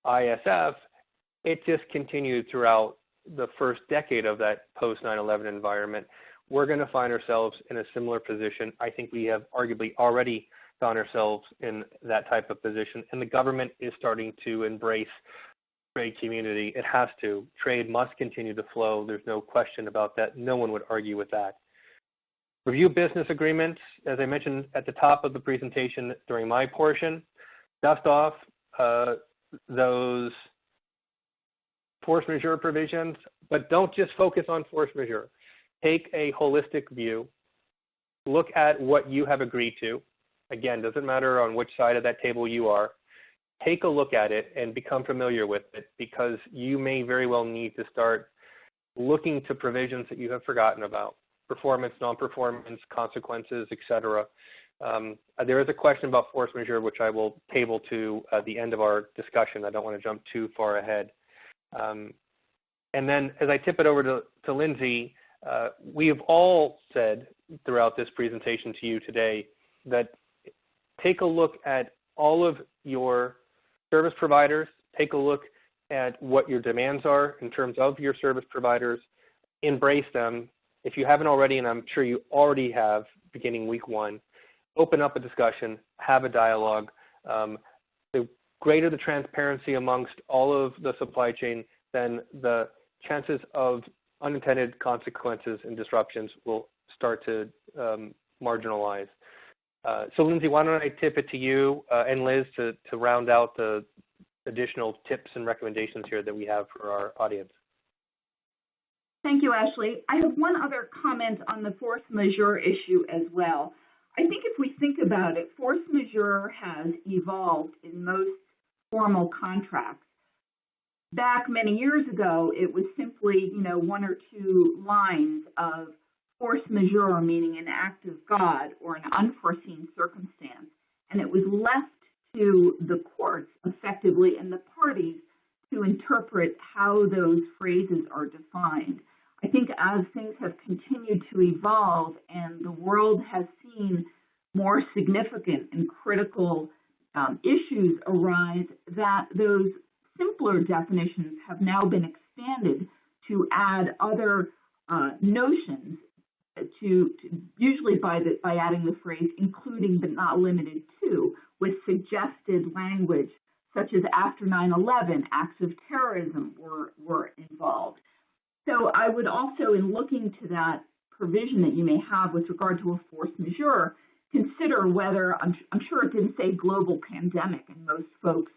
ISF. It just continued throughout the first decade of that post-9/11 environment. We're going to find ourselves in a similar position. I think we have arguably already found ourselves in that type of position, and the government is starting to embrace trade community. It has to. Trade must continue to flow. There's no question about that. No one would argue with that. Review business agreements. As I mentioned at the top of the presentation during my portion, dust off those force majeure provisions, but don't just focus on force majeure. Take a holistic view. Look at what you have agreed to. Again, doesn't matter on which side of that table you are. Take a look at it and become familiar with it, because you may very well need to start looking to provisions that you have forgotten about, performance, non-performance, consequences, etc. There is a question about force majeure, which I will table to the end of our discussion. I don't want to jump too far ahead. And then as I tip it over to Lindsay, we have all said throughout this presentation to you today that take a look at all of your service providers, take a look at what your demands are in terms of your service providers, embrace them. If you haven't already, and I'm sure you already have beginning week 1, open up a discussion, have a dialogue. The greater the transparency amongst all of the supply chain, then the chances of unintended consequences and disruptions will start to marginalize. So Lindsay, why don't I tip it to you and Liz to round out the additional tips and recommendations here that we have for our audience. Thank you, Ashley. I have one other comment on the force majeure issue as well. I think if we think about it, force majeure has evolved in most formal contracts. Back many years ago, it was simply, 1 or 2 lines of force majeure, meaning an act of God or an unforeseen circumstance, and it was left to the courts effectively and the parties to interpret how those phrases are defined. I think as things have continued to evolve and the world has seen more significant and critical issues arise, that those simpler definitions have now been expanded to add other notions to usually by adding the phrase including but not limited to, with suggested language such as after 9/11, acts of terrorism were involved. So I would also, in looking to that provision that you may have with regard to a force majeure, consider whether, I'm sure it didn't say global pandemic in most folks'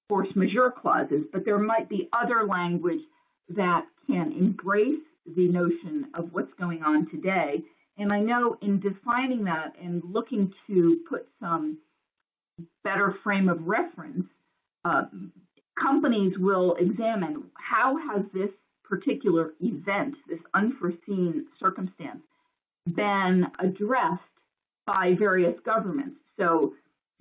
force majeure clauses, but there might be other language that can embrace the notion of what's going on today. And I know in defining that and looking to put some better frame of reference, companies will examine how has this particular event, this unforeseen circumstance, been addressed by various governments. So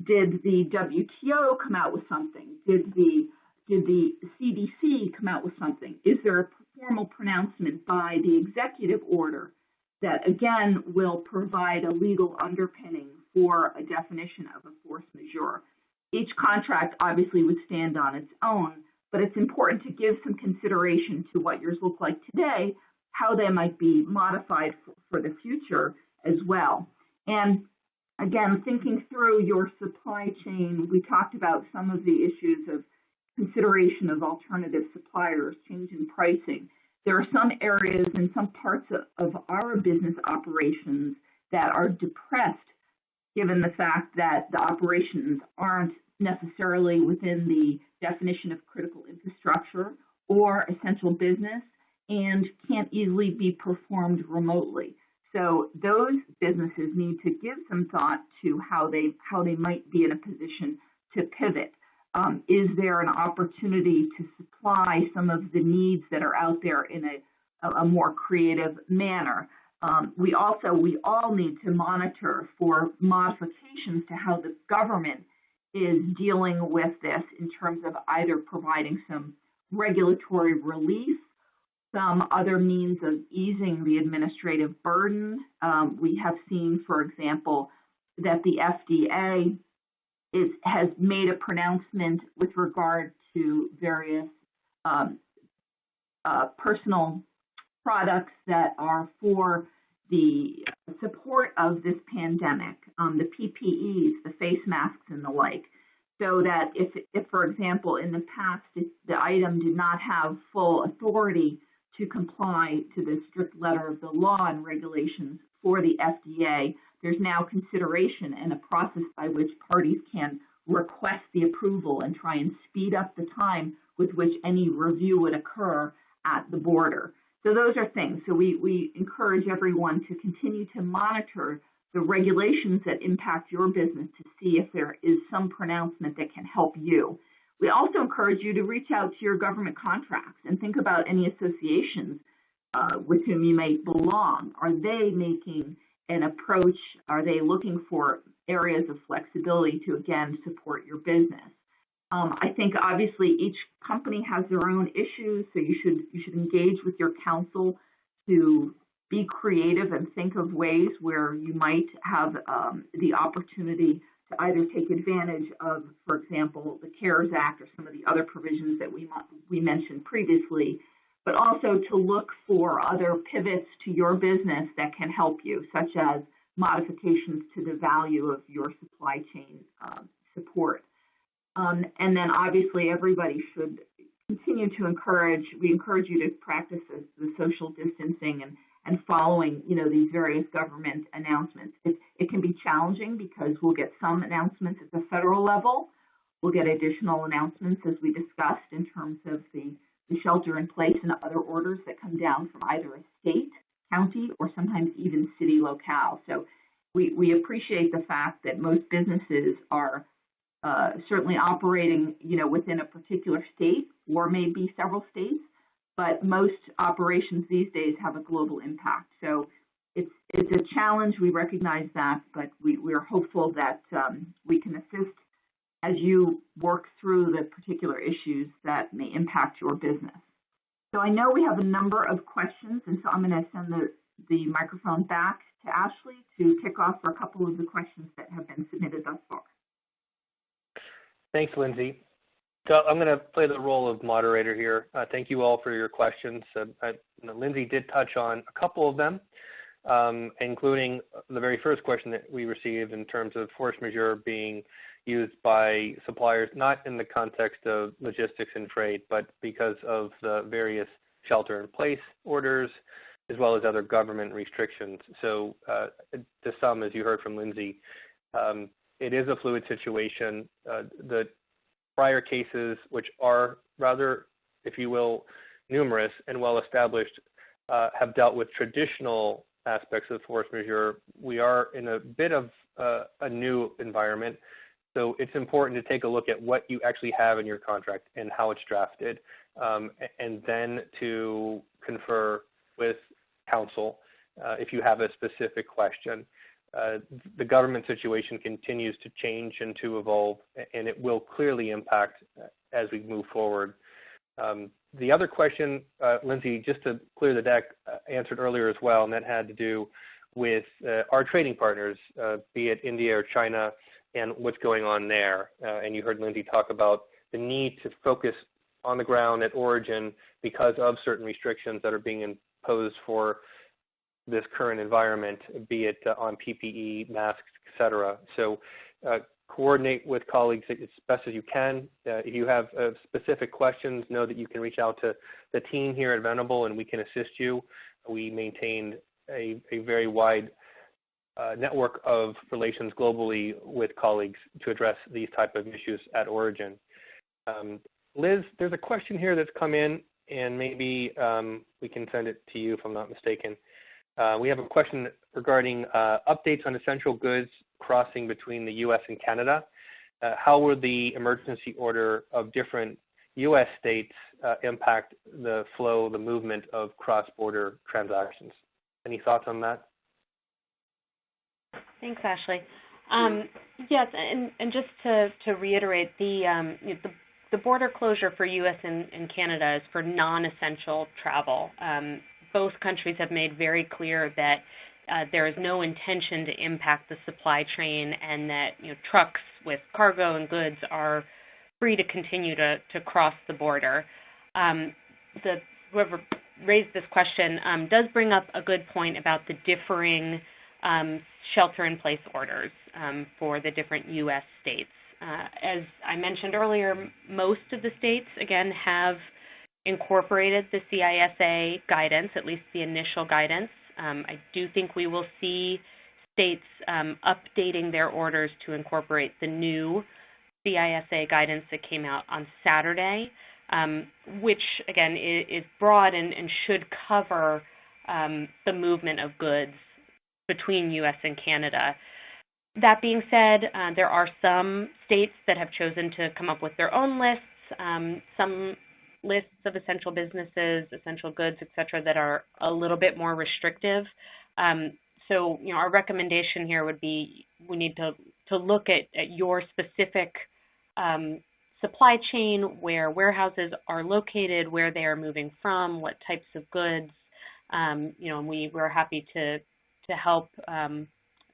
did the WTO come out with something? Did the CDC come out with something? Is there a formal pronouncement by the executive order that, again, will provide a legal underpinning for a definition of a force majeure? Each contract obviously would stand on its own, but it's important to give some consideration to what yours look like today, how they might be modified for the future as well. And again, thinking through your supply chain, we talked about some of the issues of consideration of alternative suppliers, change in pricing. There are some areas and some parts of our business operations that are depressed given the fact that the operations aren't necessarily within the definition of critical infrastructure or essential business and can't easily be performed remotely. So those businesses need to give some thought to how they might be in a position to pivot. Is there an opportunity to supply some of the needs that are out there in a more creative manner? We all need to monitor for modifications to how the government is dealing with this in terms of either providing some regulatory relief, some other means of easing the administrative burden. We have seen, for example, that the FDA has made a pronouncement with regard to various personal products that are for the support of this pandemic, the PPEs, the face masks and the like, so that if, for example, in the past, if the item did not have full authority to comply to the strict letter of the law and regulations for the FDA, there's now consideration and a process by which parties can request the approval and try and speed up the time with which any review would occur at the border. So those are things. So we encourage everyone to continue to monitor the regulations that impact your business to see if there is some pronouncement that can help you. We also encourage you to reach out to your government contracts and think about any associations with whom you may belong. Are they making an approach? Are they looking for areas of flexibility to, again, support your business? I think obviously each company has their own issues, so you should engage with your counsel to be creative and think of ways where you might have the opportunity to either take advantage of, for example, the CARES Act or some of the other provisions that we mentioned previously, but also to look for other pivots to your business that can help you, such as modifications to the value of your supply chain support. And then obviously everybody should continue to we encourage you to practice the social distancing and following, these various government announcements. It can be challenging because we'll get some announcements at the federal level. We'll get additional announcements, as we discussed, in terms of the shelter in place and other orders that come down from either a state, county, or sometimes even city locale. So we appreciate the fact that most businesses are certainly operating, within a particular state or maybe several states, but most operations these days have a global impact. So it's a challenge. We recognize that, but we are hopeful that we can assist as you work through the particular issues that may impact your business. So I know we have a number of questions, and so I'm going to send the microphone back to Ashley to kick off for a couple of the questions that have been submitted thus far. Thanks, Lindsay. So I'm going to play the role of moderator here. Thank you all for your questions. Lindsay did touch on a couple of them, including the very first question that we received in terms of force majeure being used by suppliers, not in the context of logistics and freight, but because of the various shelter-in-place orders, as well as other government restrictions. So to sum, as you heard from Lindsay, it is a fluid situation. The prior cases, which are rather, if you will, numerous and well-established, have dealt with traditional aspects of force majeure. We are in a bit of a new environment, so it's important to take a look at what you actually have in your contract and how it's drafted, and then to confer with counsel if you have a specific question. The government situation continues to change and to evolve, and it will clearly impact as we move forward. The other question, Lindsay, just to clear the deck, answered earlier as well, and that had to do with our trading partners, be it India or China, and what's going on there. And you heard Lindsay talk about the need to focus on the ground at origin because of certain restrictions that are being imposed for this current environment, be it on PPE, masks, et cetera. So coordinate with colleagues as best as you can. If you have specific questions, know that you can reach out to the team here at Venable and we can assist you. We maintain a very wide network of relations globally with colleagues to address these type of issues at origin. Liz, there's a question here that's come in, and maybe we can send it to you if I'm not mistaken. We have a question regarding updates on essential goods crossing between the U.S. and Canada. How will the emergency order of different U.S. states impact the flow, the movement of cross-border transactions? Any thoughts on that? Thanks, Ashley. Yes, and just to reiterate, the border closure for U.S. and Canada is for non-essential travel. Both countries have made very clear that there is no intention to impact the supply chain, and that trucks with cargo and goods are free to continue to cross the border. Whoever raised this question does bring up a good point about the differing shelter-in-place orders for the different U.S. states. As I mentioned earlier, most of the states, again, have incorporated the CISA guidance, at least the initial guidance. I do think we will see states updating their orders to incorporate the new CISA guidance that came out on Saturday, which, again, is broad and should cover the movement of goods between U.S. and Canada. That being said, there are some states that have chosen to come up with their own lists, some lists of essential businesses, essential goods, et cetera, that are a little bit more restrictive. So, our recommendation here would be we need to look at your specific supply chain, where warehouses are located, where they are moving from, what types of goods. And we're happy to help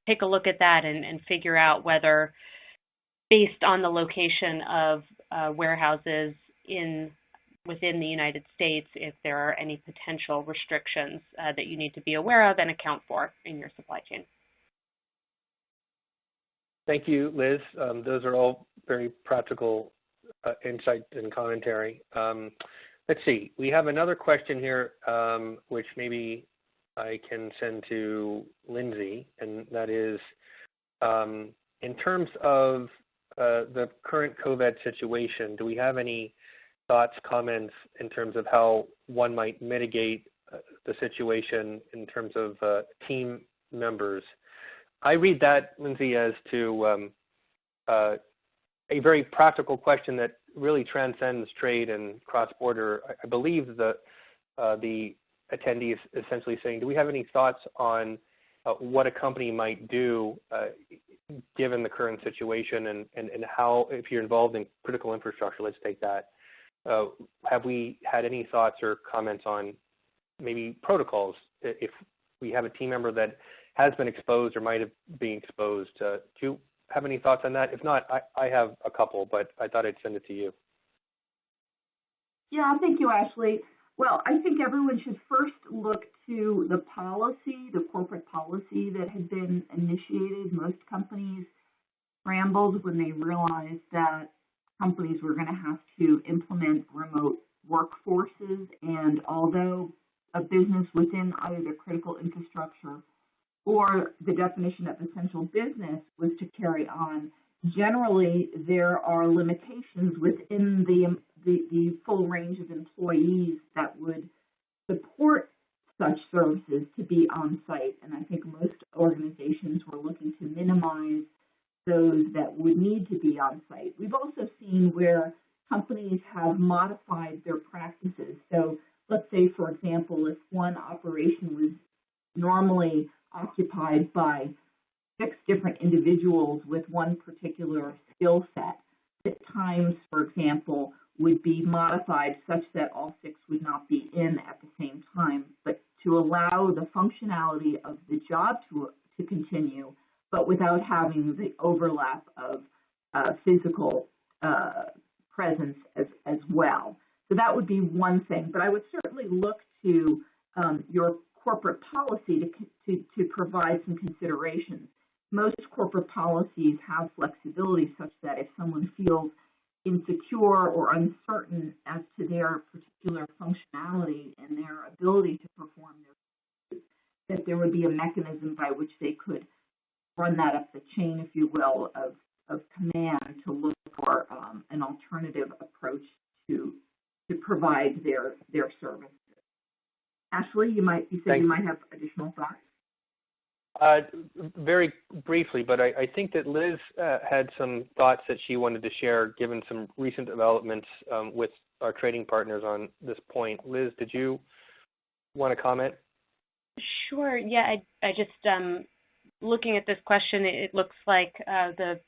take a look at that and figure out whether, based on the location of warehouses within the United States, if there are any potential restrictions that you need to be aware of and account for in your supply chain. Thank you, Liz. Those are all very practical insights and commentary. Let's see. We have another question here, which maybe I can send to Lindsay, and that is, in terms of the current COVID situation, do we have any thoughts, comments in terms of how one might mitigate the situation in terms of team members? I read that, Lindsay, as to a very practical question that really transcends trade and cross-border. I believe the attendees essentially saying, do we have any thoughts on what a company might do given the current situation and how, if you're involved in critical infrastructure, let's take that, have we had any thoughts or comments on maybe protocols if we have a team member that has been exposed or might have been exposed? Do you have any thoughts on that? If not, I have a couple, but I thought I'd send it to you. Yeah, thank you, Ashley. Well, I think everyone should first look to the policy, the corporate policy that had been initiated. Most companies scrambled when they realized that companies were going to have to implement remote workforces. And although a business within either critical infrastructure or the definition of essential business was to carry on, generally there are limitations within the full range of employees that would support such services to be on site. And I think most organizations were looking to minimize those that would need to be on site. We've also seen where companies have modified their practices. So let's say, for example, if one operation was normally occupied by 6 different individuals with one particular skill set, at times, for example, would be modified such that all 6 would not be in at the same time, but to allow the functionality of the job to continue, but without having the overlap of physical presence as well. So that would be one thing. But I would certainly look to your corporate policy to provide some considerations. Most corporate policies have flexibility such that if someone feels insecure or uncertain as to their particular functionality and their ability to perform their duties, that there would be a mechanism by which they could run that up the chain, if you will, of command to look for an alternative approach to provide their services. Ashley, you said you might have additional thoughts. Very briefly, but I think that Liz had some thoughts that she wanted to share, given some recent developments with our trading partners on this point. Liz, did you want to comment? Sure. Yeah, I just looking at this question, it looks like the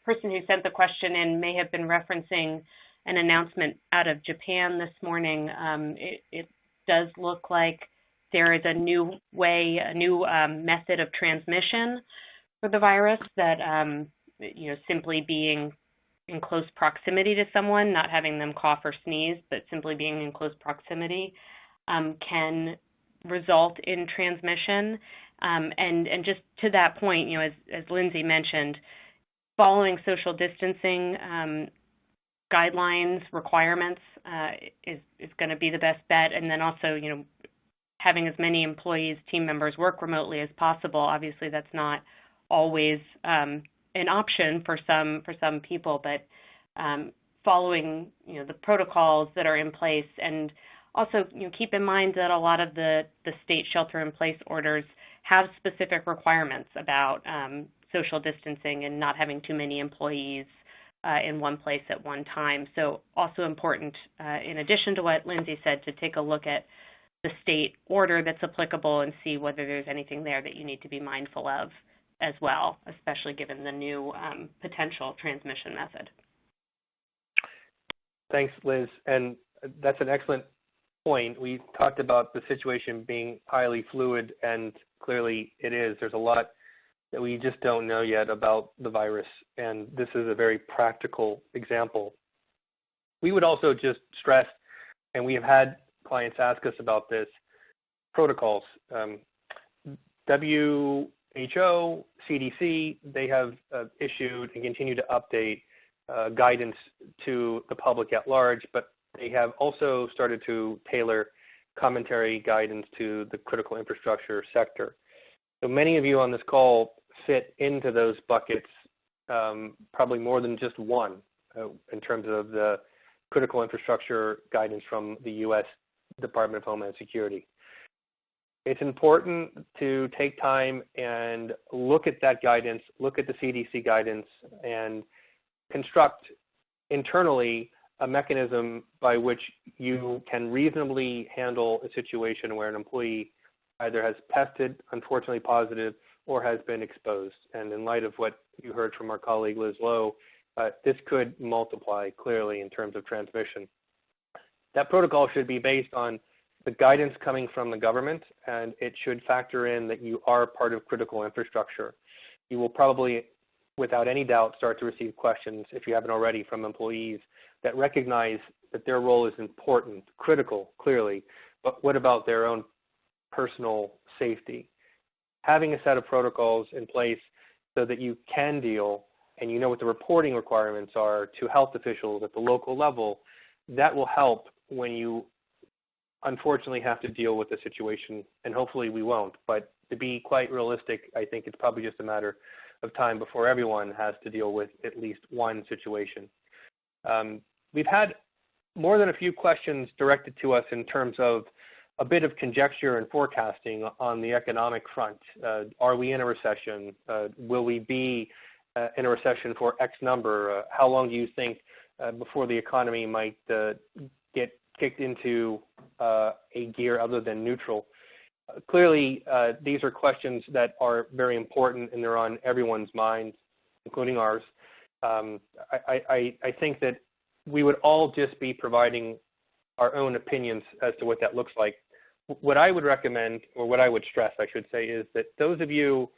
person who sent the question in may have been referencing an announcement out of Japan this morning. It does look like there is a new method of transmission for the virus that, simply being in close proximity to someone, not having them cough or sneeze, but simply being in close proximity can result in transmission. And just to that point, as Lindsay mentioned, following social distancing guidelines, requirements is going to be the best bet. And then also, having as many employees, team members work remotely as possible. Obviously, that's not always an option for some people, but following the protocols that are in place, and also keep in mind that a lot of the state shelter-in-place orders have specific requirements about social distancing and not having too many employees in one place at one time. So also important, in addition to what Lindsay said, to take a look at the state order that's applicable and see whether there's anything there that you need to be mindful of as well, especially given the new potential transmission method. Thanks, Liz. And that's an excellent point. We talked about the situation being highly fluid, and clearly it is. There's a lot that we just don't know yet about the virus, and this is a very practical example. We would also just stress, and we have had clients ask us about this, protocols. WHO, CDC, they have issued and continue to update guidance to the public at large, but they have also started to tailor commentary guidance to the critical infrastructure sector. So many of you on this call fit into those buckets, probably more than just one, in terms of the critical infrastructure guidance from the U.S. Department of Homeland Security. It's important to take time and look at that guidance, look at the CDC guidance, and construct internally a mechanism by which you can reasonably handle a situation where an employee either has tested, unfortunately positive, or has been exposed. And in light of what you heard from our colleague Liz Lowe, this could multiply clearly in terms of transmission. That protocol should be based on the guidance coming from the government, and it should factor in that you are part of critical infrastructure. You will probably, without any doubt, start to receive questions, if you haven't already, from employees that recognize that their role is important, critical, clearly, but what about their own personal safety? Having a set of protocols in place so that you can deal and you know what the reporting requirements are to health officials at the local level, that will help when you unfortunately have to deal with the situation, and hopefully we won't. But to be quite realistic, I think it's probably just a matter of time before everyone has to deal with at least one situation. We've had more than a few questions directed to us in terms of a bit of conjecture and forecasting on the economic front. Are we in a recession? Will we be in a recession for X number? How long do you think before the economy might get kicked into a gear other than neutral? Clearly, these are questions that are very important and they're on everyone's mind, including ours. I think that we would all just be providing our own opinions as to what that looks like. What I would recommend, or what I would stress, I should say, is that those of you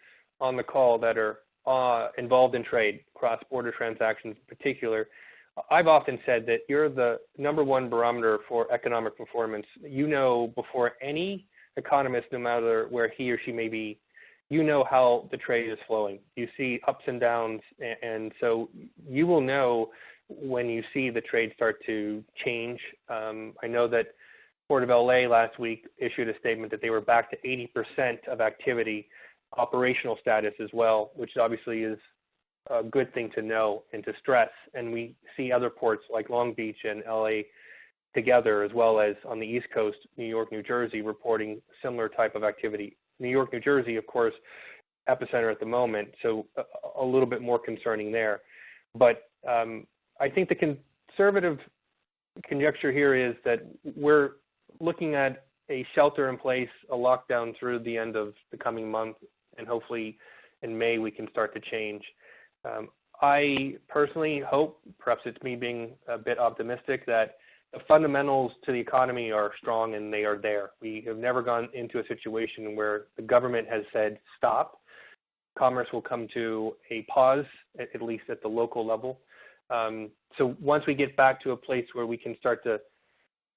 on the call that are involved in trade, cross-border transactions in particular, I've often said that you're the number one barometer for economic performance. You know before any economist, no matter where he or she may be, you know how the trade is flowing. You see ups and downs, and so you will know when you see the trade start to change. I know that Port of LA last week issued a statement that they were back to 80% of activity, operational status as well, which obviously is a good thing to know and to stress. And we see other ports like Long Beach and LA together, as well as on the East Coast, New York, New Jersey, reporting similar type of activity. New York, New Jersey, of course, epicenter at the moment, so a little bit more concerning there. But I think the conservative conjecture here is that we're looking at a shelter in place, a lockdown through the end of the coming month, and hopefully in May we can start to change. I personally hope, perhaps it's me being a bit optimistic, that the fundamentals to the economy are strong and they are there. We have never gone into a situation where the government has said stop. Commerce will come to a pause, at least at the local level. So once we get back to a place where we can start to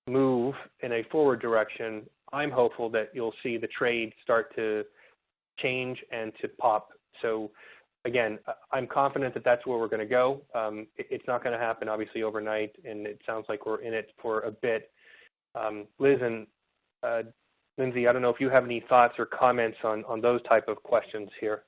move in a forward direction, I'm hopeful that you'll see the trade start to change and to pop. So again, I'm confident that that's where we're going to go. It's not going to happen, obviously, overnight, and it sounds like we're in it for a bit. Liz and Lindsay, I don't know if you have any thoughts or comments on those type of questions here.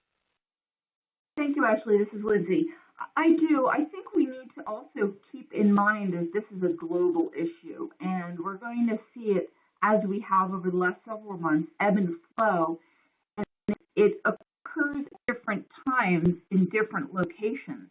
Thank you, Ashley. This is Lindsay. I do. I think we need to also keep in mind that this is a global issue, and we're going to see it, as we have over the last several months, ebb and flow, and it occurs at different times in different locations.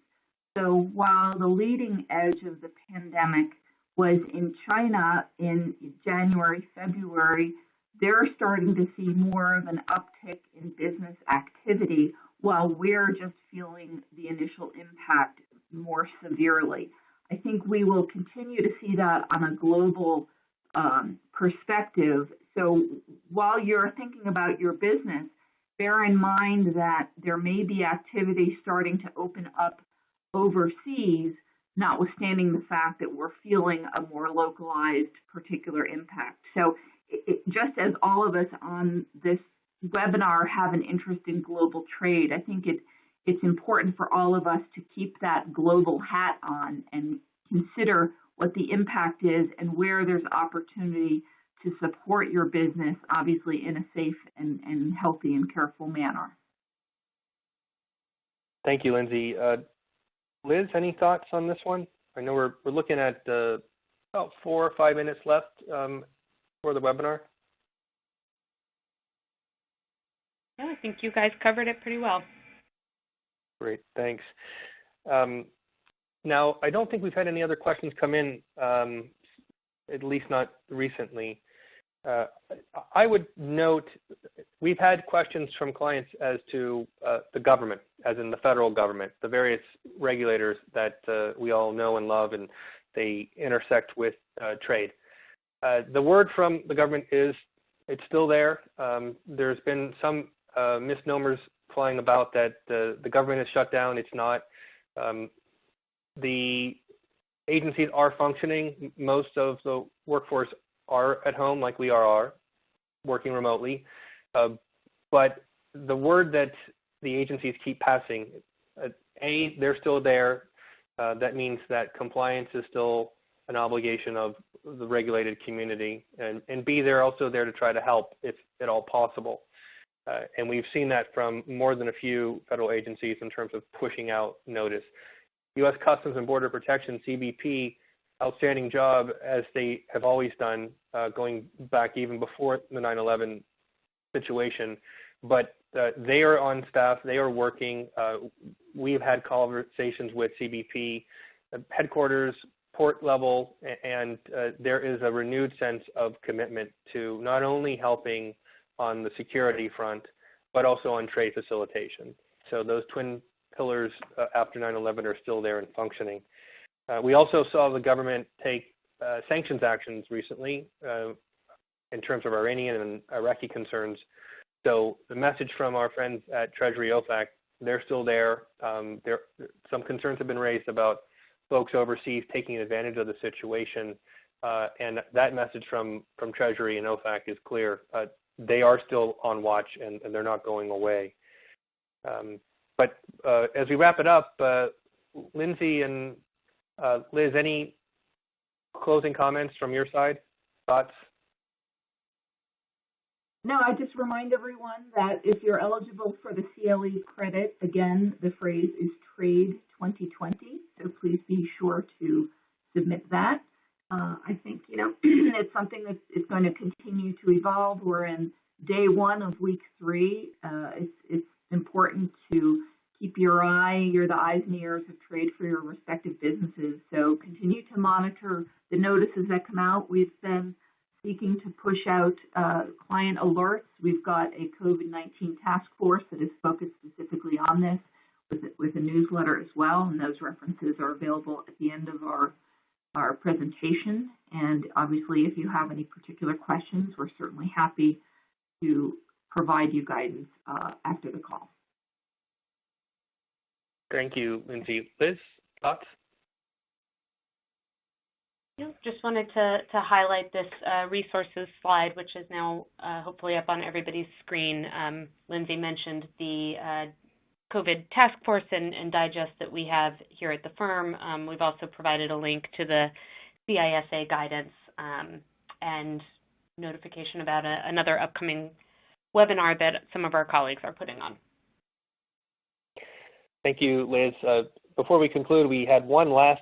So while the leading edge of the pandemic was in China in January, February, they're starting to see more of an uptick in business activity while we're just feeling the initial impact more severely. I think we will continue to see that on a global perspective. So while you're thinking about your business, bear in mind that there may be activity starting to open up overseas, notwithstanding the fact that we're feeling a more localized particular impact. So just as all of us on this webinar have an interest in global trade, I think it's important for all of us to keep that global hat on and consider what the impact is and where there's opportunity to support your business, obviously in a safe and healthy and careful manner. Thank you, Lindsay. Liz, any thoughts on this one? I know we're looking at about 4 or 5 minutes left for the webinar. Yeah, I think you guys covered it pretty well. Great, thanks. Now, I don't think we've had any other questions come in, at least not recently. I would note we've had questions from clients as to the government, as in the federal government, the various regulators that we all know and love, and they intersect with trade. The word from the government is it's still there. There's been some misnomers flying about that the government is shut down. It's not. The agencies are functioning. Most of the workforce are at home like we are working remotely. But the word that the agencies keep passing, A, they're still there. That means that compliance is still an obligation of the regulated community. And B, they're also there to try to help if at all possible. And we've seen that from more than a few federal agencies in terms of pushing out notice. U.S. Customs and Border Protection, CBP, outstanding job as they have always done, going back even before the 9/11 situation. But they are on staff, they are working. We've had conversations with CBP headquarters, port level, and there is a renewed sense of commitment to not only helping on the security front, but also on trade facilitation. So those twin pillars after 9/11 are still there and functioning. We also saw the government take sanctions actions recently in terms of Iranian and Iraqi concerns. So the message from our friends at Treasury OFAC, they're still there. Some concerns have been raised about folks overseas taking advantage of the situation, and that message from Treasury and OFAC is clear. They are still on watch, and they're not going away. But as we wrap it up, Lindsay and Liz, any closing comments from your side? Thoughts? No, I just remind everyone that if you're eligible for the CLE credit, again, the phrase is Trade 2020, so please be sure to submit that. I think, it's something that is going to continue to evolve. We're in day 1 of week 3. It's important to keep you're the eyes and ears of trade for your respective businesses. So continue to monitor the notices that come out. We've been seeking to push out client alerts. We've got a COVID-19 task force that is focused specifically on this with a newsletter as well, and those references are available at the end of our presentation. And obviously, if you have any particular questions, we're certainly happy to provide you guidance after the call. Thank you, Lindsay. Liz, thoughts? Just wanted to highlight this resources slide, which is now hopefully up on everybody's screen. Lindsay mentioned the COVID task force and digest that we have here at the firm. We've also provided a link to the CISA guidance and notification about another upcoming webinar that some of our colleagues are putting on. Thank you, Liz. Before we conclude, we had one last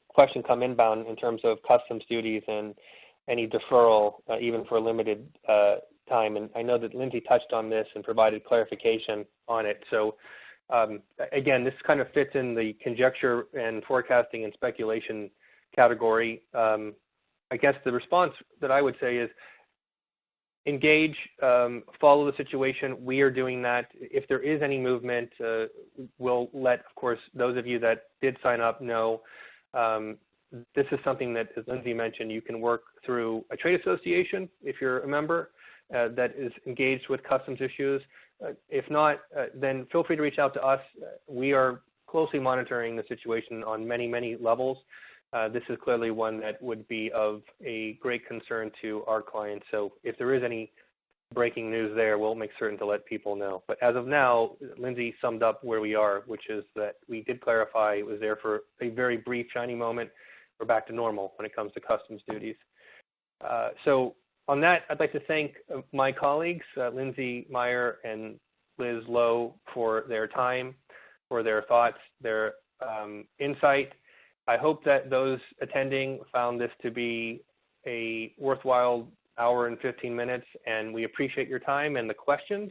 question come inbound in terms of customs duties and any deferral, even for a limited time. And I know that Lindsay touched on this and provided clarification on it. So again, this kind of fits in the conjecture and forecasting and speculation category. I guess the response that I would say is engage, follow the situation. We are doing that. If there is any movement, we'll let, of course, those of you that did sign up know. This is something that, as Lindsay mentioned, you can work through a trade association if you're a member that is engaged with customs issues. If not, then feel free to reach out to us. We are closely monitoring the situation on many, many levels. This is clearly one that would be of a great concern to our clients. So if there is any breaking news there, we'll make certain to let people know. But as of now, Lindsay summed up where we are, which is that we did clarify it was there for a very brief, shiny moment. We're back to normal when it comes to customs duties. So on that, I'd like to thank my colleagues, Lindsay Majeure and Liz Lowe, for their time, for their thoughts, their insight. I hope that those attending found this to be a worthwhile hour and 15 minutes, and we appreciate your time and the questions.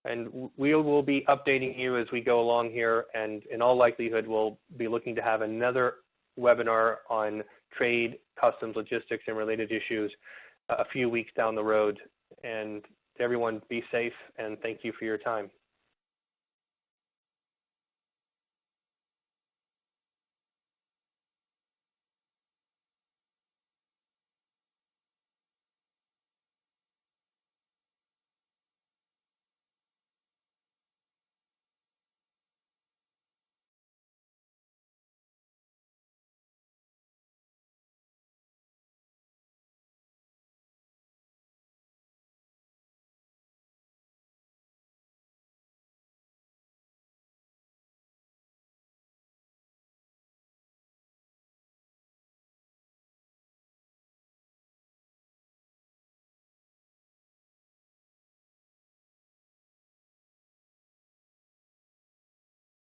And we will be updating you as we go along here, and in all likelihood, we'll be looking to have another webinar on trade, customs, logistics, and related issues a few weeks down the road. And to everyone, be safe, and thank you for your time.